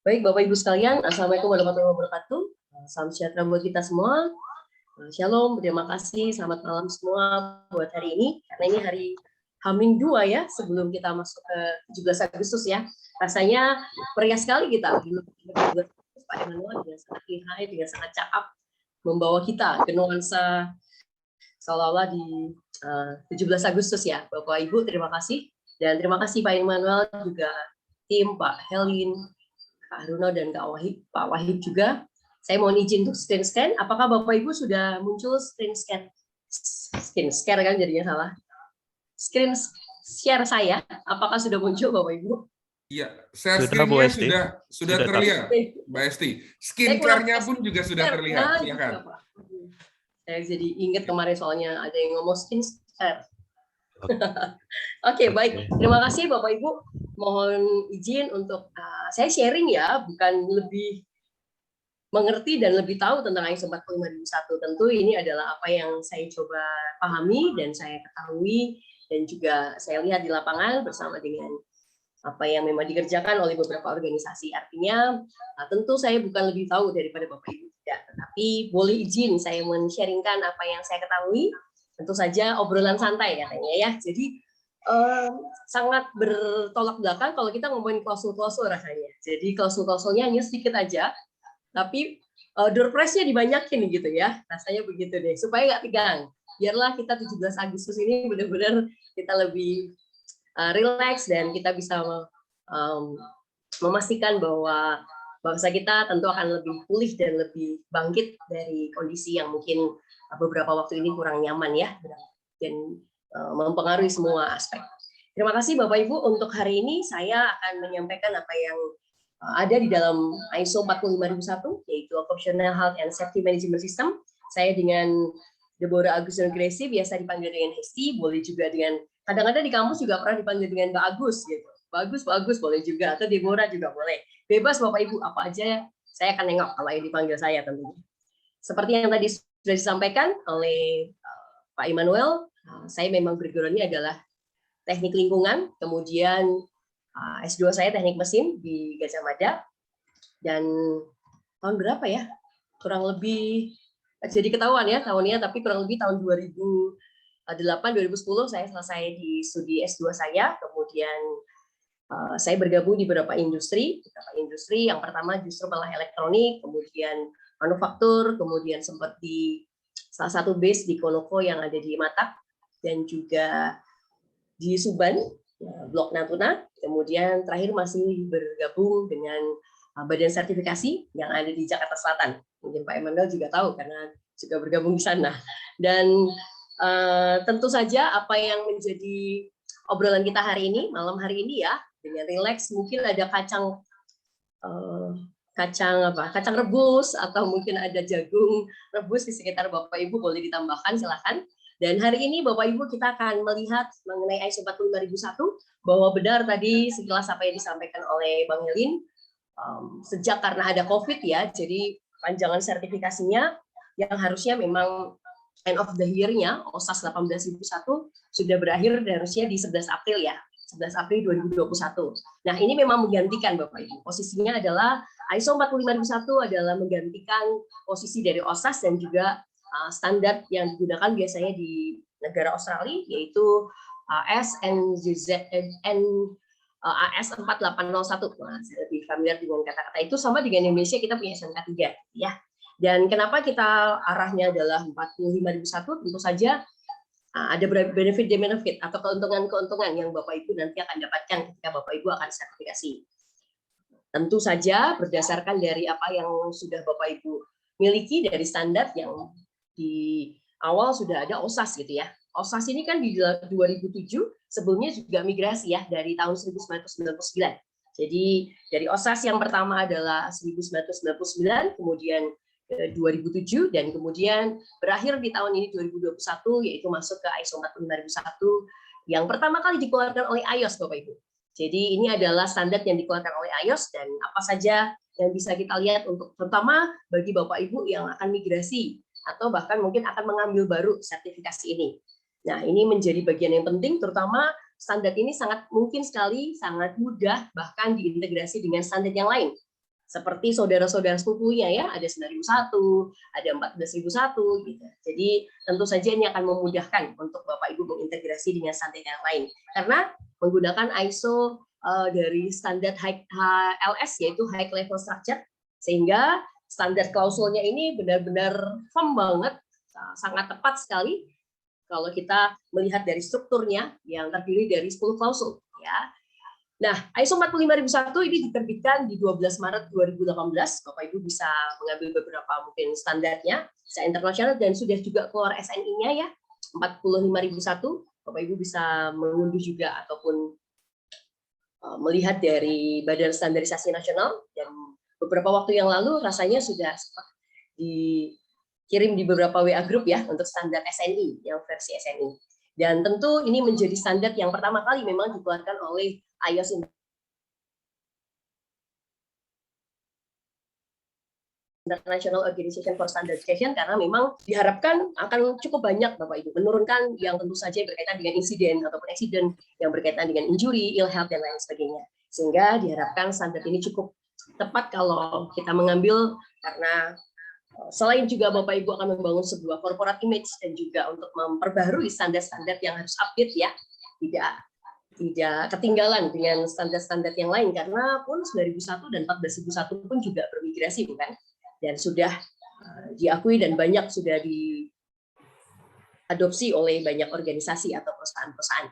Baik, Bapak Ibu sekalian, Assalamualaikum warahmatullahi wabarakatuh. Salam sejahtera buat kita semua. Shalom, terima kasih. Selamat malam semua buat hari ini. Karena ini hari H-2 ya, sebelum kita masuk ke 17 Agustus ya. Rasanya meriah sekali kita. Pak Emmanuel dengan sangat lihai, dengan sangat cakap membawa kita ke nuansa seolah-olah di 17 Agustus ya. Bapak Ibu, terima kasih. Dan terima kasih Pak Emmanuel, juga tim Pak Helin, Kak Haruno dan Pak Wahid juga. Saya mohon izin untuk screen scan. Apakah Bapak Ibu sudah muncul screen scan? Screen share kan jadinya salah. Screen share saya, apakah sudah muncul Bapak Ibu? Iya, share screen-nya sudah terlihat, Mbak Esti. Skincare-nya pun juga sudah terlihat. Silakan. Saya jadi ingat kemarin soalnya ada yang ngomong skincare. Oke, baik. Terima kasih Bapak Ibu. Mohon izin untuk saya sharing ya, bukan lebih mengerti dan lebih tahu tentang ISO 45001. Tentu ini adalah apa yang saya coba pahami dan saya ketahui dan juga saya lihat di lapangan bersama dengan apa yang memang dikerjakan oleh beberapa organisasi. Artinya tentu saya bukan lebih tahu daripada Bapak Ibu tidak, tetapi boleh izin saya men-sharingkan apa yang saya ketahui. Tentu saja obrolan santai katanya ya. Jadi sangat bertolak belakang kalau kita ngomongin klausul-klausul rasanya. Jadi klausul-klausulnya hanya sedikit aja, tapi door prize-nya dibanyakin gitu ya. Rasanya begitu deh, supaya nggak tegang. Biarlah kita 17 Agustus ini benar-benar kita lebih relax dan kita bisa memastikan bahwa bangsa kita tentu akan lebih pulih dan lebih bangkit dari kondisi yang mungkin beberapa waktu ini kurang nyaman ya, dan mempengaruhi semua aspek. Terima kasih Bapak Ibu, untuk hari ini saya akan menyampaikan apa yang ada di dalam ISO 45001, yaitu Occupational Health and Safety Management System. Saya dengan Deborah Agustina Gracie, biasa dipanggil dengan Hesti, boleh juga dengan, kadang-kadang di kampus juga pernah dipanggil dengan Mbak Agus gitu. Bagus boleh juga, atau Deborah juga boleh. Bebas Bapak Ibu, apa aja saya akan nengok kalau yang dipanggil saya tentunya. Seperti yang tadi sudah disampaikan oleh Pak Immanuel, saya memang background-nya adalah teknik lingkungan, kemudian S2 saya teknik mesin di Gajah Mada, dan tahun berapa ya? Kurang lebih, jadi ketahuan ya tahunnya, tapi kurang lebih tahun 2008-2010 saya selesai di studi S2 saya, kemudian saya bergabung di beberapa industri. Yang pertama justru malah elektronik, kemudian manufaktur, kemudian sempat di salah satu base di Konoco yang ada di Matak, dan juga di Suban, Blok Natuna, kemudian terakhir masih bergabung dengan badan sertifikasi yang ada di Jakarta Selatan. Mungkin Pak Emmanuel juga tahu karena juga bergabung di sana. Dan tentu saja apa yang menjadi obrolan kita hari ini, malam hari ini ya, dengan relax, mungkin ada kacang rebus atau mungkin ada jagung rebus di sekitar Bapak Ibu, boleh ditambahkan silakan. Dan hari ini Bapak Ibu kita akan melihat mengenai ISO 45001, bahwa benar tadi sekilas apa yang disampaikan oleh Bang Helin, sejak karena ada COVID ya, jadi panjangan sertifikasinya yang harusnya memang end of the year-nya OSAS 18001 sudah berakhir dan harusnya di 11 April ya, 11 April 2021. Nah, ini memang menggantikan Bapak Ibu. Posisinya adalah ISO 45001 adalah menggantikan posisi dari OSAS dan juga standar yang digunakan biasanya di negara Australia, yaitu AS 4801. Nah, saya lebih familiar dengan kata-kata itu, sama dengan Indonesia kita punya SMK 3 ya. Dan kenapa kita arahnya adalah 45001? Tentu saja ada benefit atau keuntungan yang Bapak Ibu nanti akan dapatkan ketika Bapak Ibu akan sertifikasi. Tentu saja berdasarkan dari apa yang sudah Bapak Ibu miliki dari standar yang di awal sudah ada OSAS gitu ya. OSAS ini kan di 2007 sebelumnya juga migrasi ya dari tahun 1999. Jadi dari OSAS yang pertama adalah 1999, kemudian 2007, dan kemudian berakhir di tahun ini 2021, yaitu masuk ke ISO 45001 yang pertama kali dikeluarkan oleh iOS Bapak Ibu. Jadi ini adalah standar yang dikeluarkan oleh iOS, dan apa saja yang bisa kita lihat untuk terutama bagi Bapak Ibu yang akan migrasi atau bahkan mungkin akan mengambil baru sertifikasi ini. Nah, ini menjadi bagian yang penting, terutama standar ini sangat mungkin sekali, sangat mudah bahkan diintegrasi dengan standar yang lain. seperti saudara-saudara sepupunya ya, ada 9.001, ada 14.001 gitu. Jadi tentu saja ini akan memudahkan untuk Bapak Ibu mengintegrasi dengan standar yang lain. Karena menggunakan ISO dari standar HLS yaitu High Level Structure, sehingga standar klausulnya ini benar-benar firm banget, sangat tepat sekali kalau kita melihat dari strukturnya yang terdiri dari 10 klausul ya. Nah, ISO 45001 ini diterbitkan di 12 Maret 2018. Bapak Ibu bisa mengambil beberapa mungkin standarnya secara internasional dan sudah juga keluar SNI-nya ya, 45001. Bapak Ibu bisa mengunduh juga ataupun melihat dari Badan Standarisasi Nasional, dan beberapa waktu yang lalu rasanya sudah dikirim di beberapa WA group ya untuk standar SNI yang versi SNI. Dan tentu ini menjadi standar yang pertama kali memang dikeluarkan oleh IOS International Organization for Standardization, karena memang diharapkan akan cukup banyak Bapak Ibu menurunkan yang tentu saja berkaitan dengan insiden ataupun eksiden yang berkaitan dengan injury, ill health dan lain sebagainya. Sehingga diharapkan standar ini cukup tepat kalau kita mengambil, karena selain juga Bapak Ibu akan membangun sebuah corporate image dan juga untuk memperbaharui standar-standar yang harus update ya, tidak ketinggalan dengan standar-standar yang lain, karena pun 9.001 dan 14.001 pun juga bermigrasi bukan, dan sudah diakui dan banyak sudah diadopsi oleh banyak organisasi atau perusahaan-perusahaan.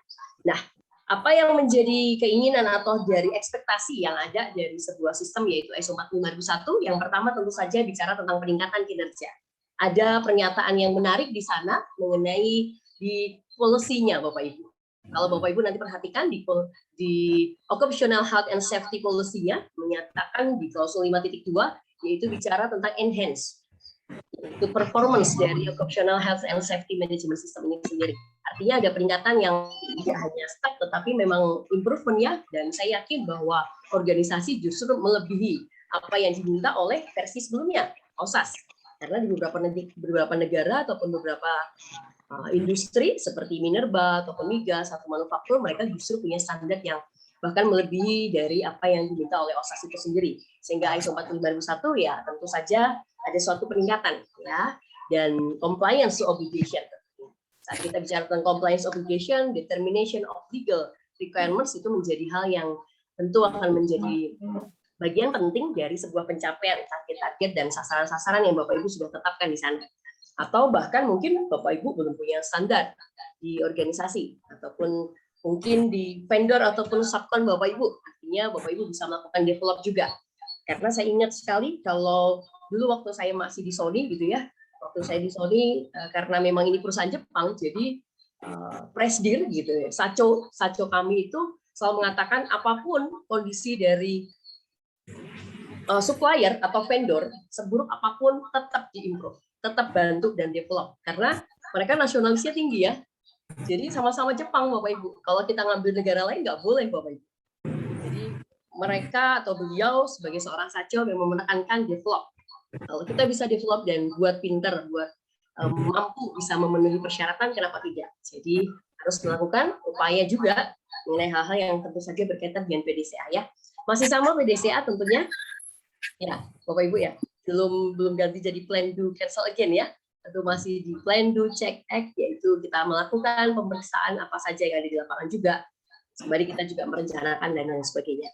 Nah, apa yang menjadi keinginan atau dari ekspektasi yang ada dari sebuah sistem yaitu ISO 45001? Yang pertama tentu saja bicara tentang peningkatan kinerja. Ada pernyataan yang menarik di sana mengenai di policy-nya Bapak Ibu. Kalau Bapak Ibu nanti perhatikan di Occupational Health and Safety Policy-nya menyatakan di klausul 5.2 yaitu bicara tentang enhance, itu performance dari Occupational Health and Safety Management System ini sendiri. Artinya ada peningkatan yang tidak hanya stuck tetapi memang improvement ya, dan saya yakin bahwa organisasi justru melebihi apa yang diminta oleh versi sebelumnya OSAS. Karena di beberapa negara ataupun beberapa industri seperti minerba ataupun migas atau manufaktur, mereka justru punya standar yang bahkan melebihi dari apa yang diminta oleh OSAS itu sendiri. Sehingga ISO 45001 ya tentu saja ada suatu peningkatan ya, dan compliance obligation. Saat kita bicara tentang compliance obligation, determination of legal requirements itu menjadi hal yang tentu akan menjadi bagian penting dari sebuah pencapaian target-target dan sasaran-sasaran yang Bapak Ibu sudah tetapkan di sana. Atau bahkan mungkin Bapak Ibu belum punya standar di organisasi ataupun mungkin di vendor ataupun subkon Bapak Ibu. Artinya Bapak Ibu bisa melakukan develop juga. Karena saya ingat sekali kalau dulu waktu saya masih di Sony gitu ya, waktu saya di Sony karena memang ini perusahaan Jepang, jadi presidir gitu ya, Sacho kami itu selalu mengatakan apapun kondisi dari supplier atau vendor, seburuk apapun tetap diimprove, tetap bantu dan develop, karena mereka nasionalisnya tinggi ya. Jadi sama-sama Jepang Bapak Ibu. Kalau kita ngambil negara lain nggak boleh Bapak Ibu. Jadi mereka atau beliau sebagai seorang Sacho memang menekankan develop. Kalau kita bisa develop dan buat pinter, buat mampu bisa memenuhi persyaratan, kenapa tidak? Jadi harus melakukan upaya juga mengenai hal-hal yang tentu saja berkaitan dengan PDCA ya. Masih sama PDCA tentunya, ya Bapak Ibu ya. Belum ganti jadi plan do cancel again ya. Tentu masih di plan do check act, yaitu kita melakukan pemeriksaan apa saja yang ada di lapangan juga. Sembari kita juga merencanakan dan lain sebagainya.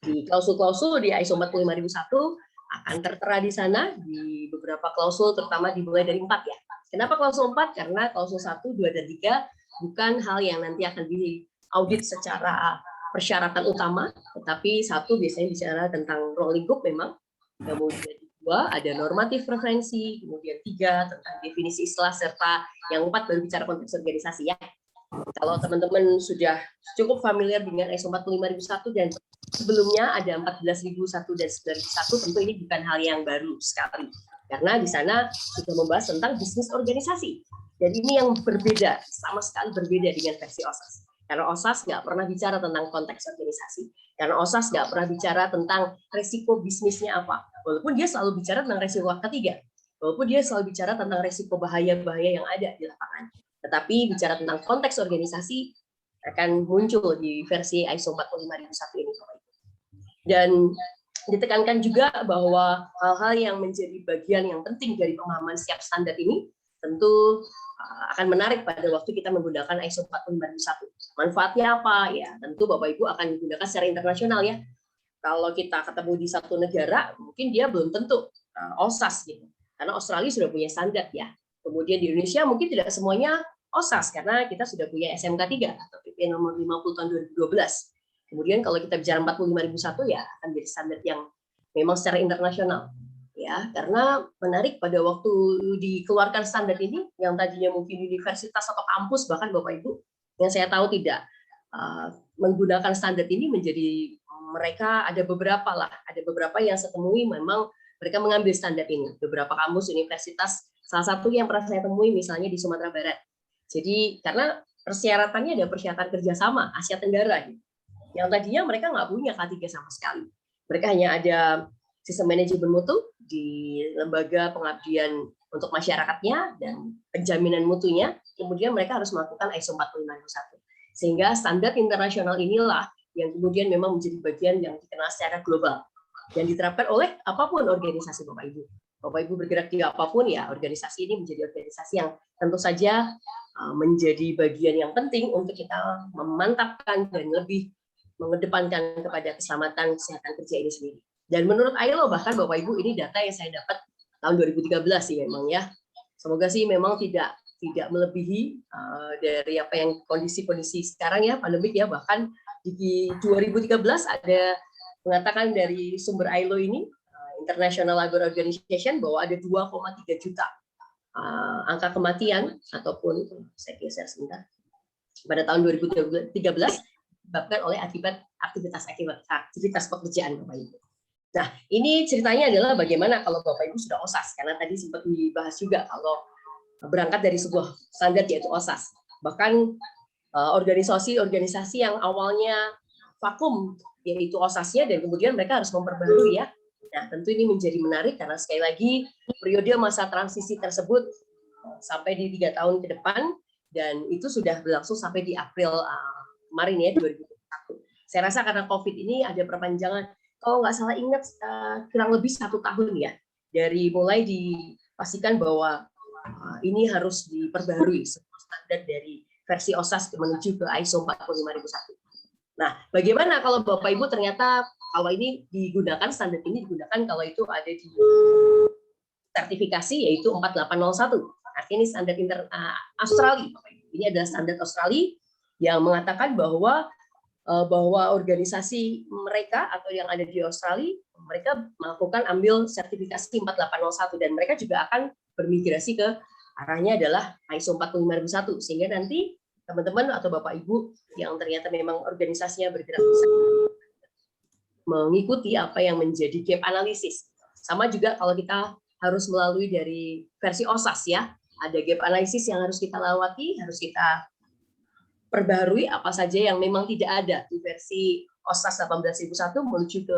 Di klausul-klausul di ISO 45001 akan tertera di sana di beberapa klausul, terutama dimulai dari 4 ya. Kenapa klausul 4? Karena klausul 1, 2, dan 3 bukan hal yang nanti akan diaudit secara persyaratan utama, tetapi 1 biasanya bicara tentang rolling group memang, kemudian 2 ada normatif referensi, kemudian 3 tentang definisi istilah, serta yang 4 baru bicara konteks organisasi ya. Kalau teman-teman sudah cukup familiar dengan ISO 45001 dan sebelumnya ada 14.001 dan 9.001, tentu ini bukan hal yang baru sekali. Karena di sana sudah membahas tentang bisnis organisasi. Dan ini yang berbeda, sama sekali berbeda dengan versi OSAS. Karena OSAS nggak pernah bicara tentang konteks organisasi. Karena OSAS nggak pernah bicara tentang resiko bisnisnya apa. Walaupun dia selalu bicara tentang resiko ketiga. Walaupun dia selalu bicara tentang resiko bahaya-bahaya yang ada di lapangan. Tetapi bicara tentang konteks organisasi akan muncul di versi ISO 45001 ini. Dan ditekankan juga bahwa hal-hal yang menjadi bagian yang penting dari pemahaman setiap standar ini tentu akan menarik pada waktu kita menggunakan ISO 45001. Manfaatnya apa? Ya, tentu Bapak Ibu akan digunakan secara internasional ya. Kalau kita ketemu di satu negara, mungkin dia belum tentu OSAS gitu. Karena Australia sudah punya standar ya. Kemudian di Indonesia mungkin tidak semuanya OSAS karena kita sudah punya SMK 3 atau PP nomor 50 tahun 2012. Kemudian kalau kita bicara 45001 ya akan jadi standar yang memang secara internasional ya, karena menarik pada waktu dikeluarkan standar ini yang tadinya mungkin universitas atau kampus bahkan Bapak Ibu yang saya tahu tidak menggunakan standar ini, menjadi mereka ada beberapa yang saya temui memang mereka mengambil standar ini. Beberapa kampus universitas, salah satu yang pernah saya temui misalnya di Sumatera Barat. Jadi karena persyaratannya ada persyaratan kerjasama Asia Tenggara gitu. Yang tadinya mereka nggak punya K3 sama sekali. Mereka hanya ada sistem manajemen mutu di lembaga pengabdian untuk masyarakatnya dan penjaminan mutunya. Kemudian mereka harus melakukan ISO 45001. Sehingga standar internasional inilah yang kemudian memang menjadi bagian yang dikenal secara global yang diterapkan oleh apapun organisasi Bapak Ibu. Bapak Ibu bergerak di apapun ya, organisasi ini menjadi organisasi yang tentu saja menjadi bagian yang penting untuk kita memantapkan dan lebih mengedepankan kepada keselamatan kesehatan kerja ini sendiri. Dan menurut ILO bahkan Bapak Ibu ini data yang saya dapat tahun 2013 sih memang ya. Semoga sih memang tidak melebihi dari apa yang kondisi sekarang ya, pandemik ya. Bahkan di 2013 ada mengatakan dari sumber ILO ini, International Labour Organization, bahwa ada 2,3 juta angka kematian ataupun saya geser sebentar pada tahun 2013 disebabkan oleh akibat aktivitas pekerjaan Bapak Ibu. Nah, ini ceritanya adalah bagaimana kalau Bapak Ibu sudah OSAS, karena tadi sempat dibahas juga kalau berangkat dari sebuah standar yaitu OSAS. Bahkan organisasi yang awalnya vakum yaitu OSAS-nya dan kemudian mereka harus memperbarui ya. Nah, tentu ini menjadi menarik karena sekali lagi periode masa transisi tersebut sampai di 3 tahun ke depan dan itu sudah berlangsung sampai di April kemarin ya 2021. Saya rasa karena COVID ini ada perpanjangan, kalau nggak salah ingat kurang lebih 1 tahun ya, dari mulai dipastikan bahwa ini harus diperbarui standar dari versi OSAS menuju ke ISO 45001. Nah, bagaimana kalau Bapak Ibu ternyata kalau ini digunakan, standar ini digunakan kalau itu ada di sertifikasi yaitu 4801. Artinya ini standar Australia. Ini adalah standar Australia yang mengatakan bahwa organisasi mereka atau yang ada di Australia, mereka melakukan ambil sertifikasi 4801 dan mereka juga akan bermigrasi ke arahnya adalah ISO 45001 sehingga nanti teman-teman atau Bapak Ibu yang ternyata memang organisasinya bergerak bisa mengikuti apa yang menjadi gap analisis. Sama juga kalau kita harus melalui dari versi OSAS ya, ada gap analisis yang harus kita lewati, harus kita perbarui apa saja yang memang tidak ada di versi OSAS 18.001 menuju ke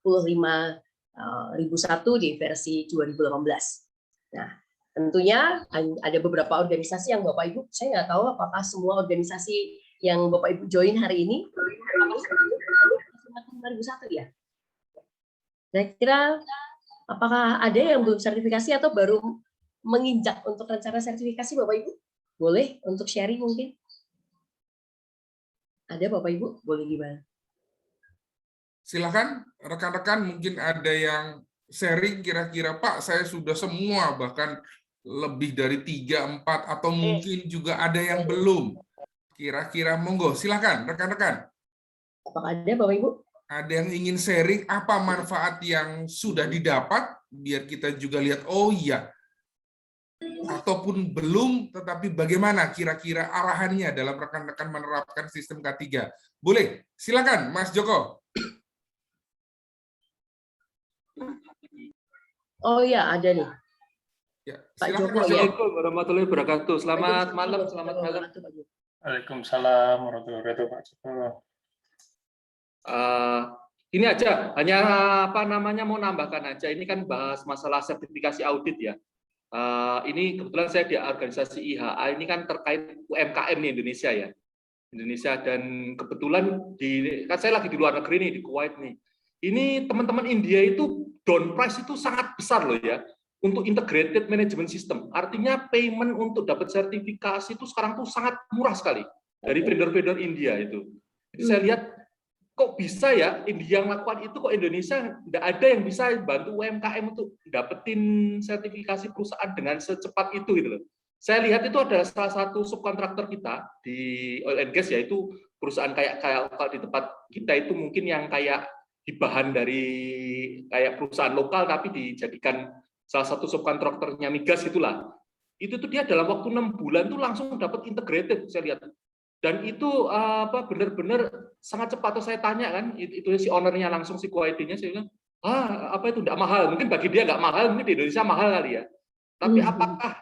45.001 di versi 2018. Nah, tentunya ada beberapa organisasi yang Bapak Ibu, saya nggak tahu apakah semua organisasi yang Bapak Ibu join hari ini 2001 ya. Saya kira apakah ada yang belum sertifikasi atau baru menginjak untuk rencana sertifikasi Bapak Ibu? Boleh untuk sharing mungkin? Ada Bapak Ibu? Boleh gimana? Silakan rekan-rekan, mungkin ada yang sharing kira-kira Pak, saya sudah semua, bahkan lebih dari 3, 4, atau mungkin juga ada yang belum. Kira-kira monggo, silakan rekan-rekan. Apakah ada Bapak Ibu? Ada yang ingin sharing apa manfaat yang sudah didapat, biar kita juga lihat, oh iya, ataupun belum, tetapi bagaimana kira-kira arahannya dalam rekan-rekan menerapkan sistem K3. Boleh, silakan Mas Joko. Oh ya, ada nih. Ya, Pak Joko. Assalamualaikum warahmatullahi wabarakatuh. Selamat malam, selamat malam. Waalaikumsalam warahmatullahi wabarakatuh, Pak Joko. Ini aja, hanya apa namanya mau nambahkan aja. Ini kan bahas masalah sertifikasi audit ya. Ini kebetulan saya di organisasi IHA. Ini kan terkait UMKM nih Indonesia ya. Indonesia dan kebetulan kan saya lagi di luar negeri nih di Kuwait nih. ini teman-teman India itu down price itu sangat besar loh ya untuk integrated management system. Artinya payment untuk dapat sertifikasi itu sekarang tuh sangat murah sekali dari vendor-vendor India itu. Jadi saya lihat kok bisa ya India melakukan itu, kok Indonesia nggak ada yang bisa bantu UMKM untuk dapetin sertifikasi perusahaan dengan secepat itu gitu loh. Saya lihat itu ada salah satu subkontraktor kita di oil and gas, yaitu perusahaan kayak kalau di tempat kita itu mungkin yang kayak hibahan dari kayak perusahaan lokal tapi dijadikan salah satu subkontraktornya migas itulah. Itu tuh dia dalam waktu 6 bulan tuh langsung dapat integrated saya lihat. Dan itu benar-benar sangat cepat. Atau saya tanya kan, itu si ownernya langsung si QID-nya, saya bilang, apa itu enggak mahal? Mungkin bagi dia enggak mahal, mungkin di Indonesia mahal kali ya. Tapi apakah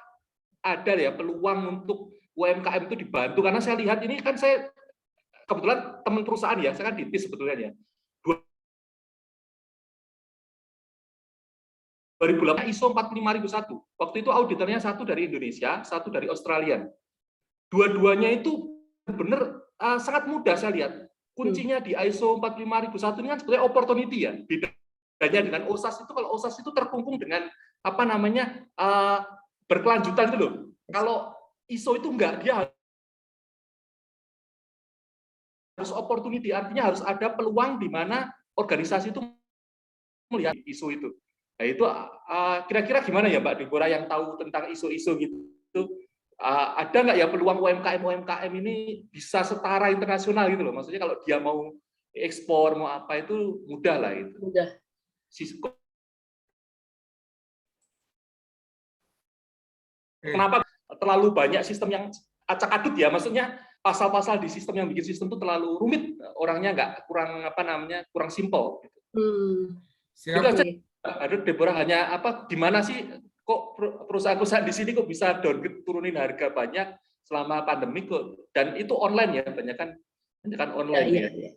ada ya peluang untuk UMKM itu dibantu? Karena saya lihat ini kan saya kebetulan teman perusahaan ya, saya kan di TIS sebetulnya ya. 2008 ISO 45001. Waktu itu auditornya satu dari Indonesia, satu dari Australia. Dua-duanya itu benar sangat mudah saya lihat. Kuncinya di ISO 45001 ini kan sebetulnya opportunity ya. Bedanya dengan OSAS itu, kalau OSAS itu terkungkung dengan berkelanjutan itu loh. Kalau ISO itu enggak, dia harus opportunity, artinya harus ada peluang di mana organisasi itu melihat ISO itu. Nah itu kira-kira gimana ya Mbak Deborah yang tahu tentang ISO-ISO gitu? Ada nggak ya peluang UMKM ini bisa setara internasional gitu loh? Maksudnya kalau dia mau ekspor mau apa itu mudah lah itu. Mudah. Kenapa terlalu banyak sistem yang acak-adut ya? Maksudnya pasal-pasal di sistem yang bikin sistem itu terlalu rumit, orangnya kurang simpel. Gitu. Itu aja. Aduh, Deborah hanya gimana sih kok perusahaan-perusahaan di sini kok bisa downgrade turunin harga banyak selama pandemi kok, dan itu online ya, banyak kan online ya.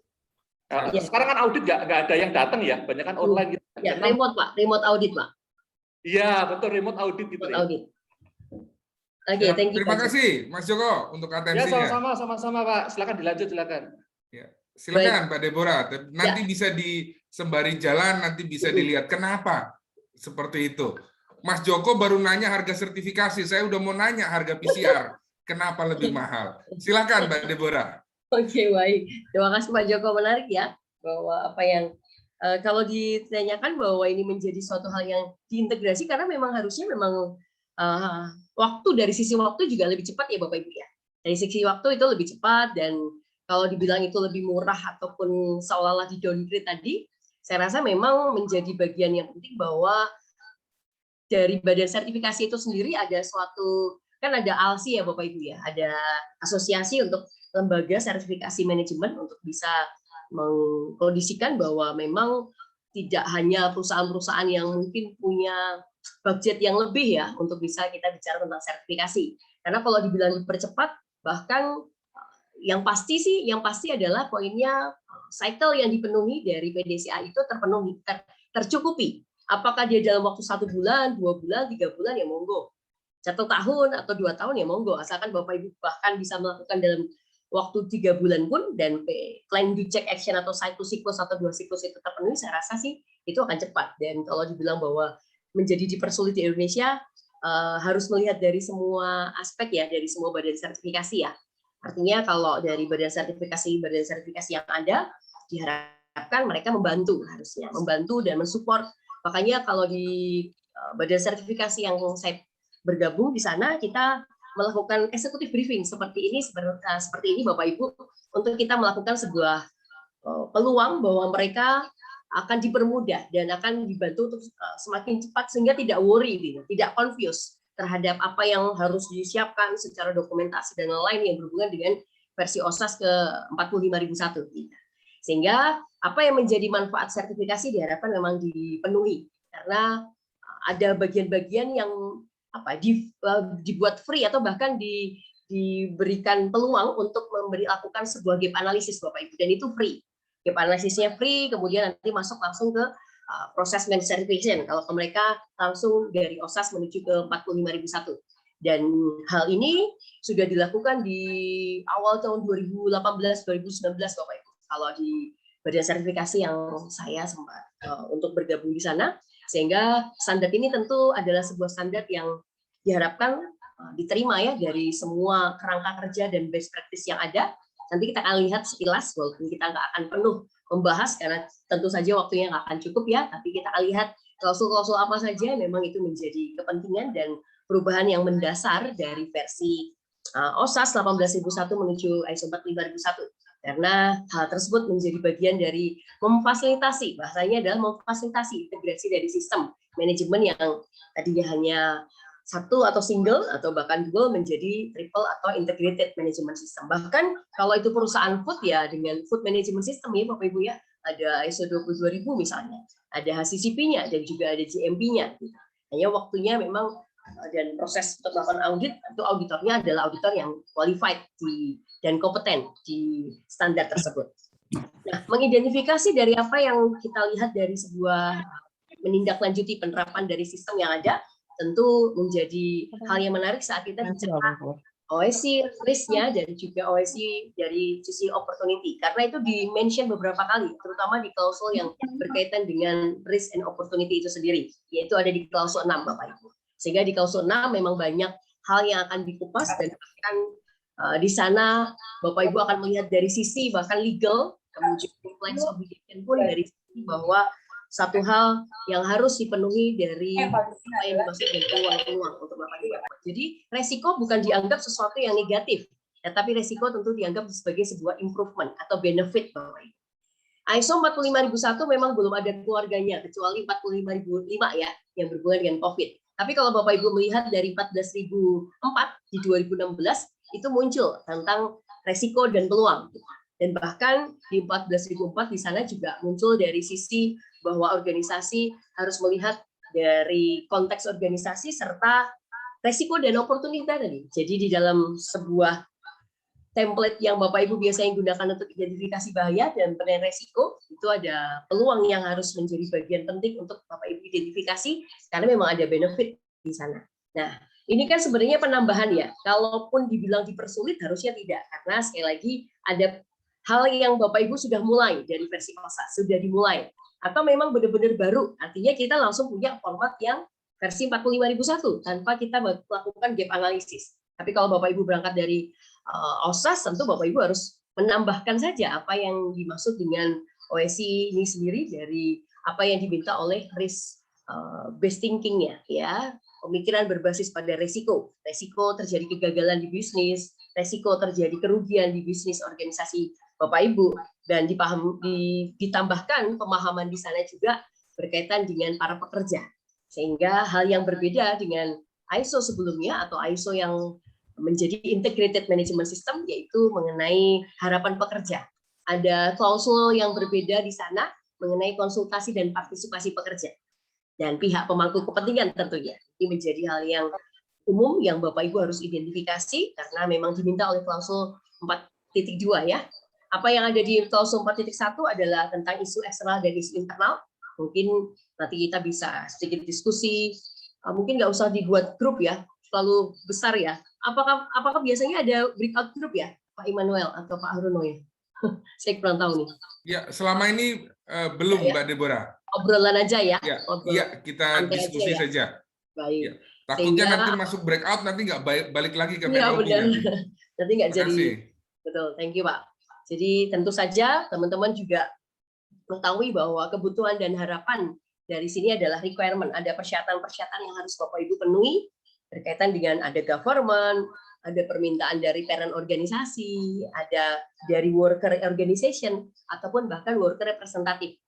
Sekarang kan audit nggak ada yang datang ya, banyak kan online gitu. Ya, remote Pak, remote audit Pak. Iya betul, remote audit gitu. Remote audit. Oke, thank you. Terima kasih Mas Joko untuk atensinya. Ya sama-sama Pak, silakan dilanjut silakan. Ya. Silakan Mbak Deborah, nanti bisa disembari jalan, nanti bisa dilihat kenapa seperti itu. Mas Joko baru nanya harga sertifikasi, saya udah mau nanya harga PCR, kenapa lebih mahal? Silakan Mbak Deborah. Oke, baik. Terima kasih Pak Joko, menarik ya, bahwa apa yang kalau ditanyakan bahwa ini menjadi suatu hal yang diintegrasi, karena memang harusnya waktu dari sisi waktu juga lebih cepat ya Bapak Ibu ya. Dari sisi waktu itu lebih cepat, dan kalau dibilang itu lebih murah ataupun seolah-olah di downgrade tadi, saya rasa memang menjadi bagian yang penting bahwa dari badan sertifikasi itu sendiri ada suatu, kan ada ALSI ya Bapak Ibu ya, ada asosiasi untuk lembaga sertifikasi manajemen untuk bisa mengkondisikan bahwa memang tidak hanya perusahaan-perusahaan yang mungkin punya budget yang lebih ya untuk bisa kita bicara tentang sertifikasi. Karena kalau dibilang dipercepat, bahkan yang pasti adalah poinnya cycle yang dipenuhi dari PDCA itu terpenuhi, tercukupi. Apakah dia dalam waktu 1 bulan, 2 bulan, 3 bulan ya monggo. 1 tahun atau 2 tahun ya monggo. Asalkan Bapak Ibu bahkan bisa melakukan dalam waktu 3 bulan pun, dan plan do check action atau 1 siklus atau 2 siklus itu terpenuhi, saya rasa sih itu akan cepat. Dan kalau dibilang bahwa menjadi dipersulit di Indonesia, harus melihat dari semua aspek ya, dari semua badan sertifikasi ya. Artinya kalau dari badan sertifikasi yang ada, diharapkan mereka harusnya membantu dan mensupport. Makanya kalau di badan sertifikasi yang saya bergabung di sana, kita melakukan executive briefing seperti ini Bapak Ibu, untuk kita melakukan sebuah peluang bahwa mereka akan dipermudah dan akan dibantu untuk semakin cepat sehingga tidak worry, tidak confused terhadap apa yang harus disiapkan secara dokumentasi dan lain yang berhubungan dengan versi OSAS ke 45001. Sehingga apa yang menjadi manfaat sertifikasi diharapkan memang dipenuhi, karena ada bagian-bagian yang dibuat free atau bahkan diberikan peluang untuk lakukan sebuah gap analisis Bapak Ibu, dan itu free. Gap analisisnya free, kemudian nanti masuk langsung ke proses managed certification kalau mereka langsung dari OSAS menuju ke 45001. Dan hal ini sudah dilakukan di awal tahun 2018-2019 Bapak Ibu. Kalau di badan sertifikasi yang saya sempat untuk bergabung di sana, sehingga standar ini tentu adalah sebuah standar yang diharapkan diterima ya dari semua kerangka kerja dan best practice yang ada. Nanti kita akan lihat sekilas, walaupun kita nggak akan penuh membahas karena tentu saja waktunya nggak akan cukup ya, tapi kita akan lihat klausul-klausul apa saja memang itu menjadi kepentingan dan perubahan yang mendasar dari versi OSAS 18001 menuju ISO 45001. Karena hal tersebut menjadi bagian dari memfasilitasi, bahasanya adalah memfasilitasi integrasi dari sistem manajemen yang tadinya hanya satu atau single atau bahkan dual menjadi triple atau integrated management system. Bahkan kalau itu perusahaan food ya dengan food management system ya Bapak Ibu ya, ada ISO 22000 misalnya, ada HACCP-nya dan juga ada GMP-nya. Hanya waktunya memang dan proses untuk melakukan audit itu auditornya adalah auditor yang qualified dan kompeten di standar tersebut. Nah, mengidentifikasi dari apa yang kita lihat dari sebuah menindaklanjuti penerapan dari sistem yang ada tentu menjadi hal yang menarik saat kita bicara OSI risk-nya dan juga OSI dari sisi opportunity, karena itu di-mention beberapa kali, terutama di klausul yang berkaitan dengan risk and opportunity itu sendiri, yaitu ada di klausul 6 Bapak Ibu. Sehingga di klausul 6 memang banyak hal yang akan dikupas dan akan di sana Bapak Ibu akan melihat dari sisi bahkan legal, kemudian compliance obligation pun dari sisi bahwa satu hal yang harus dipenuhi dari apa yang dimaksud dengan peluang-peluang untuk melakukan. Jadi resiko bukan dianggap sesuatu yang negatif, tetapi resiko tentu dianggap sebagai sebuah improvement atau benefit Bapak Ibu. ISO 45001 memang belum ada keluarganya kecuali 45005 ya yang berhubungan dengan COVID. Tapi kalau Bapak Ibu melihat dari 14004 di 2016 itu muncul tentang resiko dan peluang. Dan bahkan di 14004 di sana juga muncul dari sisi bahwa organisasi harus melihat dari konteks organisasi serta resiko dan opportunity tadi. Jadi di dalam sebuah template yang Bapak Ibu biasanya gunakan untuk identifikasi bahaya dan penilaian resiko, itu ada peluang yang harus menjadi bagian penting untuk Bapak Ibu identifikasi karena memang ada benefit di sana. Nah, ini kan sebenarnya penambahan ya. Kalaupun dibilang dipersulit harusnya tidak, karena sekali lagi ada hal yang Bapak Ibu sudah mulai dari versi OSAS, sudah dimulai. Atau memang benar-benar baru, artinya kita langsung punya format yang versi 45001 tanpa kita melakukan gap analisis. Tapi kalau Bapak Ibu berangkat dari OSAS, tentu Bapak Ibu harus menambahkan saja apa yang dimaksud dengan OSI ini sendiri dari apa yang diminta oleh risk based thinking-nya, ya, pemikiran berbasis pada resiko terjadi kegagalan di bisnis, resiko terjadi kerugian di bisnis organisasi Bapak Ibu, dan ditambahkan pemahaman di sana juga berkaitan dengan para pekerja, sehingga hal yang berbeda dengan ISO sebelumnya atau ISO yang menjadi integrated management system yaitu mengenai harapan pekerja. Ada klausul yang berbeda di sana mengenai konsultasi dan partisipasi pekerja dan pihak pemangku kepentingan tentunya. Ini menjadi hal yang umum yang Bapak Ibu harus identifikasi karena memang diminta oleh klausul 4.2 ya. Apa yang ada di klausul 4.1 adalah tentang isu eksternal dan isu internal. Mungkin nanti kita bisa sedikit diskusi. Mungkin nggak usah dibuat grup ya, terlalu besar ya. Apakah biasanya ada breakout group ya, Pak Immanuel atau Pak Haruno ya? Saya kurang tahu nih. Ya, selama ini belum ya, Mbak Deborah. Obrolan aja ya. Iya, kita diskusi aja, ya? saja. Baik. Ya. Takutnya nanti masuk breakout nanti nggak balik lagi ke teknologi. Nanti nggak jadi. Betul, thank you Pak. Jadi tentu saja teman-teman juga mengetahui bahwa kebutuhan dan harapan dari sini adalah requirement. Ada persyaratan-persyaratan yang harus Bapak Ibu penuhi berkaitan dengan ada government, ada permintaan dari parent organisasi, ada dari worker organization, ataupun bahkan worker representatif.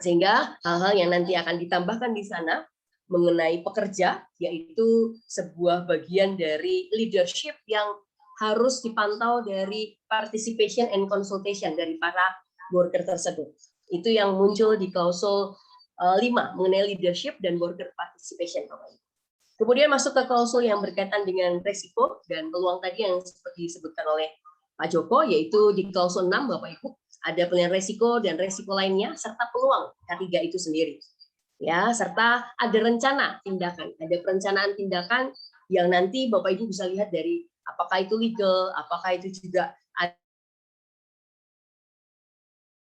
Sehingga hal-hal yang nanti akan ditambahkan di sana mengenai pekerja, yaitu sebuah bagian dari leadership yang harus dipantau dari participation and consultation dari para worker tersebut. Itu yang muncul di klausul 5 mengenai leadership dan worker participation. Kemudian masuk ke klausul yang berkaitan dengan resiko dan peluang tadi yang seperti disebutkan oleh Pak Joko, yaitu di klausul 6 Bapak Ibu ada penilaian resiko dan resiko lainnya serta peluang K3 itu sendiri. Ya, serta ada rencana tindakan, ada perencanaan tindakan yang nanti Bapak Ibu bisa lihat dari apakah itu legal, apakah itu juga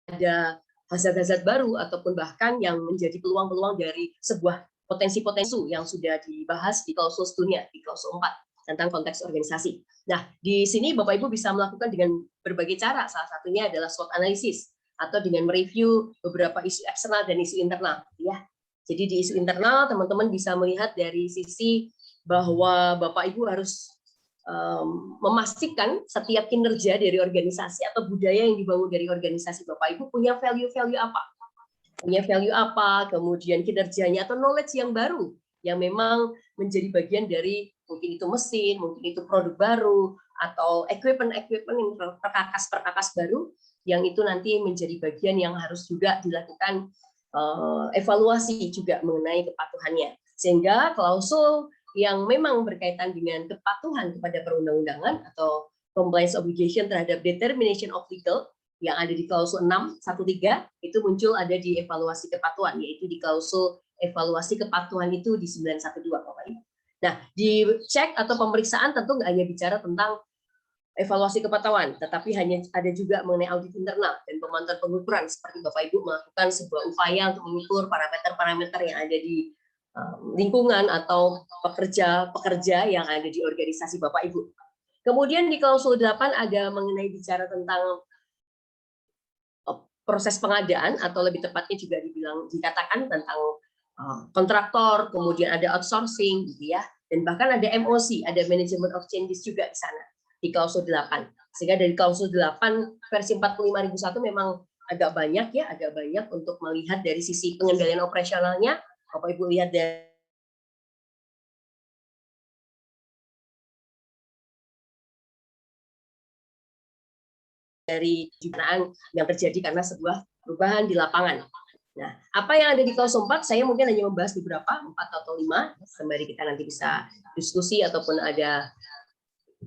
ada hazard-hazard baru ataupun bahkan yang menjadi peluang-peluang dari sebuah potensi-potensi yang sudah dibahas di klausul sebelumnya, di klausul 4 tentang konteks organisasi. Nah, di sini Bapak Ibu bisa melakukan dengan berbagai cara, salah satunya adalah SWOT analysis atau dengan mereview beberapa isu eksternal dan isu internal, ya. Jadi di isu internal teman-teman bisa melihat dari sisi bahwa Bapak Ibu harus memastikan setiap kinerja dari organisasi atau budaya yang dibangun dari organisasi Bapak Ibu punya value-value apa, kemudian kinerjanya atau knowledge yang baru yang memang menjadi bagian dari mungkin itu mesin, mungkin itu produk baru atau equipment yang perkakas baru yang itu nanti menjadi bagian yang harus juga dilakukan evaluasi juga mengenai kepatuhannya, sehingga klausul yang memang berkaitan dengan kepatuhan kepada perundang-undangan atau compliance obligation terhadap determination of legal yang ada di klausul 6.1.3 itu muncul ada di evaluasi kepatuhan, yaitu di klausul evaluasi kepatuhan itu di 9.1.2 Bapak Ibu. Nah, di cek atau pemeriksaan tentu nggak hanya bicara tentang evaluasi kepatuhan, tetapi hanya ada juga mengenai audit internal dan pemantauan pengukuran seperti Bapak Ibu melakukan sebuah upaya untuk mengukur parameter-parameter yang ada di lingkungan atau pekerja yang ada di organisasi Bapak Ibu. Kemudian di klausul 8 ada mengenai bicara tentang proses pengadaan atau lebih tepatnya juga dikatakan tentang kontraktor, kemudian ada outsourcing gitu ya, dan bahkan ada MOC, ada management of changes juga di sana di klausul 8. Sehingga dari klausul 8 versi 45.001 memang agak banyak untuk melihat dari sisi pengendalian operasionalnya. Bapak Ibu lihat dari jumlahan yang terjadi karena sebuah perubahan di lapangan. Nah, apa yang ada di klausul 4, saya mungkin hanya membahas beberapa, 4 atau 5, sembari kita nanti bisa diskusi ataupun ada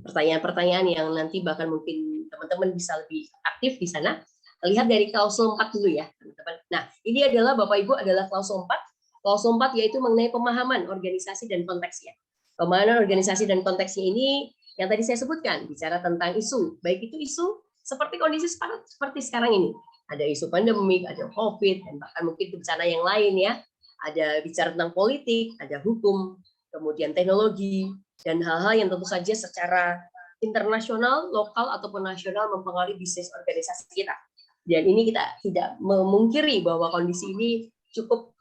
pertanyaan-pertanyaan yang nanti bahkan mungkin teman-teman bisa lebih aktif di sana. Lihat dari klausul 4 dulu ya, teman-teman. Nah, ini adalah Bapak Ibu adalah klausul 4. Klausul 4 yaitu mengenai pemahaman organisasi dan konteksnya. Pemahaman organisasi dan konteksnya ini yang tadi saya sebutkan, bicara tentang isu, baik itu isu seperti kondisi seperti sekarang ini. Ada isu pandemik, ada COVID, dan bahkan mungkin bencana yang lain ya. Ada bicara tentang politik, ada hukum, kemudian teknologi, dan hal-hal yang tentu saja secara internasional, lokal, ataupun nasional mempengaruhi bisnis organisasi kita. Dan ini kita tidak memungkiri bahwa kondisi ini cukup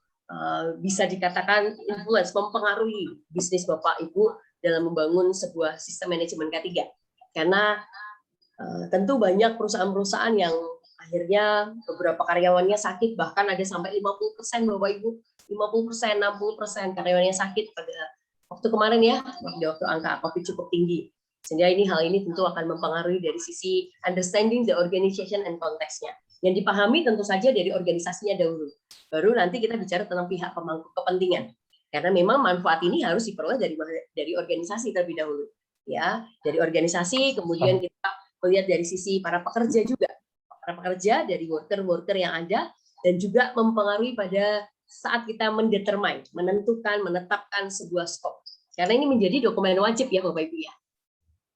bisa dikatakan influence, mempengaruhi bisnis Bapak Ibu dalam membangun sebuah sistem manajemen K3. Karena tentu banyak perusahaan-perusahaan yang akhirnya beberapa karyawannya sakit, bahkan ada sampai 50% Bapak Ibu, 50%, 60% karyawannya sakit pada waktu kemarin ya, waktu angka COVID cukup tinggi. Sehingga hal ini tentu akan mempengaruhi dari sisi understanding the organization and konteksnya. Yang dipahami tentu saja dari organisasinya dahulu. Baru nanti kita bicara tentang pihak pemangku kepentingan. Karena memang manfaat ini harus diperoleh dari organisasi terlebih dahulu. Ya, dari organisasi, kemudian kita melihat dari sisi para pekerja juga. Para pekerja dari worker yang ada, dan juga mempengaruhi pada saat kita menetapkan sebuah skop. Karena ini menjadi dokumen wajib ya Bapak Ibu ya.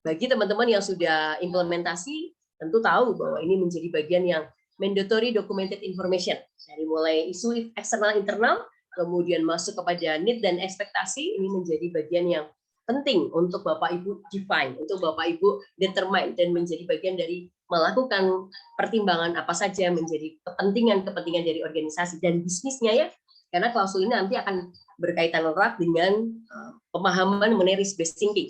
Bagi teman-teman yang sudah implementasi, tentu tahu bahwa ini menjadi bagian yang mandatory documented information. Dari mulai isu eksternal internal, kemudian masuk kepada need dan ekspektasi, ini menjadi bagian yang penting untuk Bapak Ibu define, untuk Bapak Ibu determine, dan menjadi bagian dari melakukan pertimbangan apa saja menjadi kepentingan dari organisasi dan bisnisnya ya. Karena klausul ini nanti akan berkaitan erat dengan pemahaman mengenai risk-based thinking,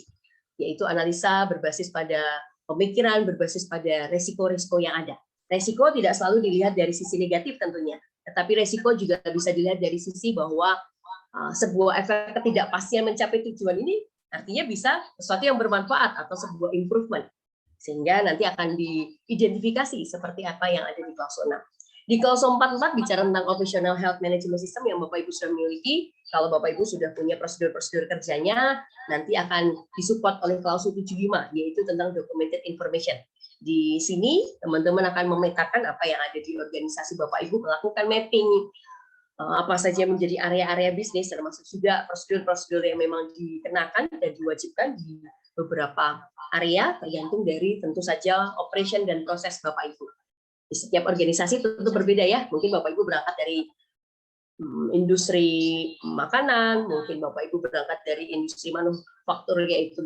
yaitu analisa berbasis pada pemikiran, berbasis pada resiko-resiko yang ada. Resiko tidak selalu dilihat dari sisi negatif tentunya, tetapi resiko juga bisa dilihat dari sisi bahwa sebuah efek ketidakpastian mencapai tujuan ini artinya bisa sesuatu yang bermanfaat atau sebuah improvement. Sehingga nanti akan diidentifikasi seperti apa yang ada di klausul 6. Di klausul 44 bicara tentang operational health management system yang Bapak Ibu sudah memiliki. Kalau Bapak Ibu sudah punya prosedur-prosedur kerjanya, nanti akan disupport oleh klausul 75, yaitu tentang documented information. Di sini teman-teman akan memetakan apa yang ada di organisasi Bapak Ibu, melakukan mapping apa saja menjadi area-area bisnis, termasuk juga prosedur-prosedur yang memang dikenakan dan diwajibkan di beberapa area, tergantung dari tentu saja operation dan proses Bapak Ibu. Di setiap organisasi tentu berbeda ya. Mungkin Bapak Ibu berangkat dari industri makanan, mungkin Bapak Ibu berangkat dari industri manufaktur yaitu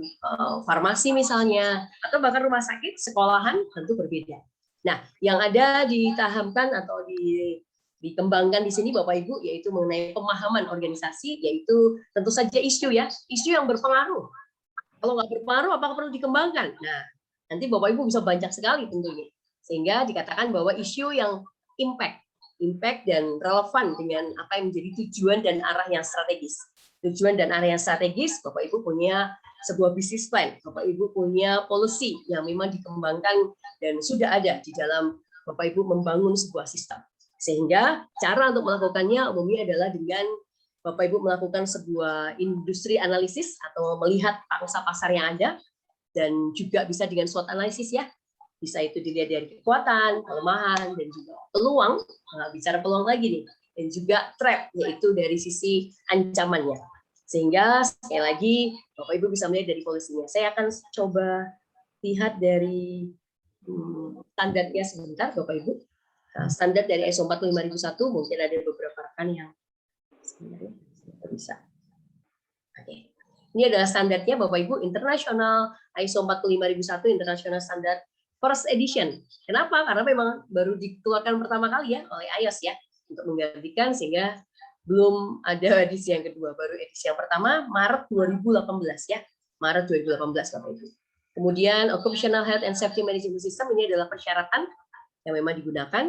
farmasi misalnya, atau bahkan rumah sakit, sekolahan tentu berbeda. Nah, yang ada ditahamkan atau dikembangkan di sini Bapak Ibu yaitu mengenai pemahaman organisasi, yaitu tentu saja isu ya, isu yang berpengaruh. Kalau nggak berpengaruh, apakah perlu dikembangkan? Nah, nanti Bapak Ibu bisa banyak sekali tentunya. Sehingga dikatakan bahwa isu yang impact dan relevan dengan apa yang menjadi tujuan dan arah yang strategis. Tujuan dan arah yang strategis, Bapak Ibu punya sebuah business plan, Bapak Ibu punya policy yang memang dikembangkan dan sudah ada di dalam Bapak Ibu membangun sebuah sistem. Sehingga cara untuk melakukannya umumnya adalah dengan Bapak Ibu melakukan sebuah industri analisis atau melihat pangsa pasar yang ada, dan juga bisa dengan SWOT analisis ya. Bisa itu dilihat dari kekuatan, kelemahan, dan juga peluang. Nah, bicara peluang lagi nih, dan juga trap, yaitu dari sisi ancamannya. Sehingga sekali lagi Bapak Ibu bisa melihat dari polisinya. Saya akan coba lihat dari standarnya sebentar Bapak Ibu. Nah, standar dari ISO 45001 mungkin ada beberapa rekan yang sebenarnya bisa. Oke. Ini adalah standarnya Bapak Ibu, internasional ISO 45001 International Standard First Edition. Kenapa? Karena memang baru dikeluarkan pertama kali ya oleh IOS ya untuk menggantikan, sehingga belum ada edisi yang kedua. Baru edisi yang pertama Maret 2018 ya. Maret 2018 Bapak Ibu. Kemudian Occupational Health and Safety Management System ini adalah persyaratan yang memang digunakan.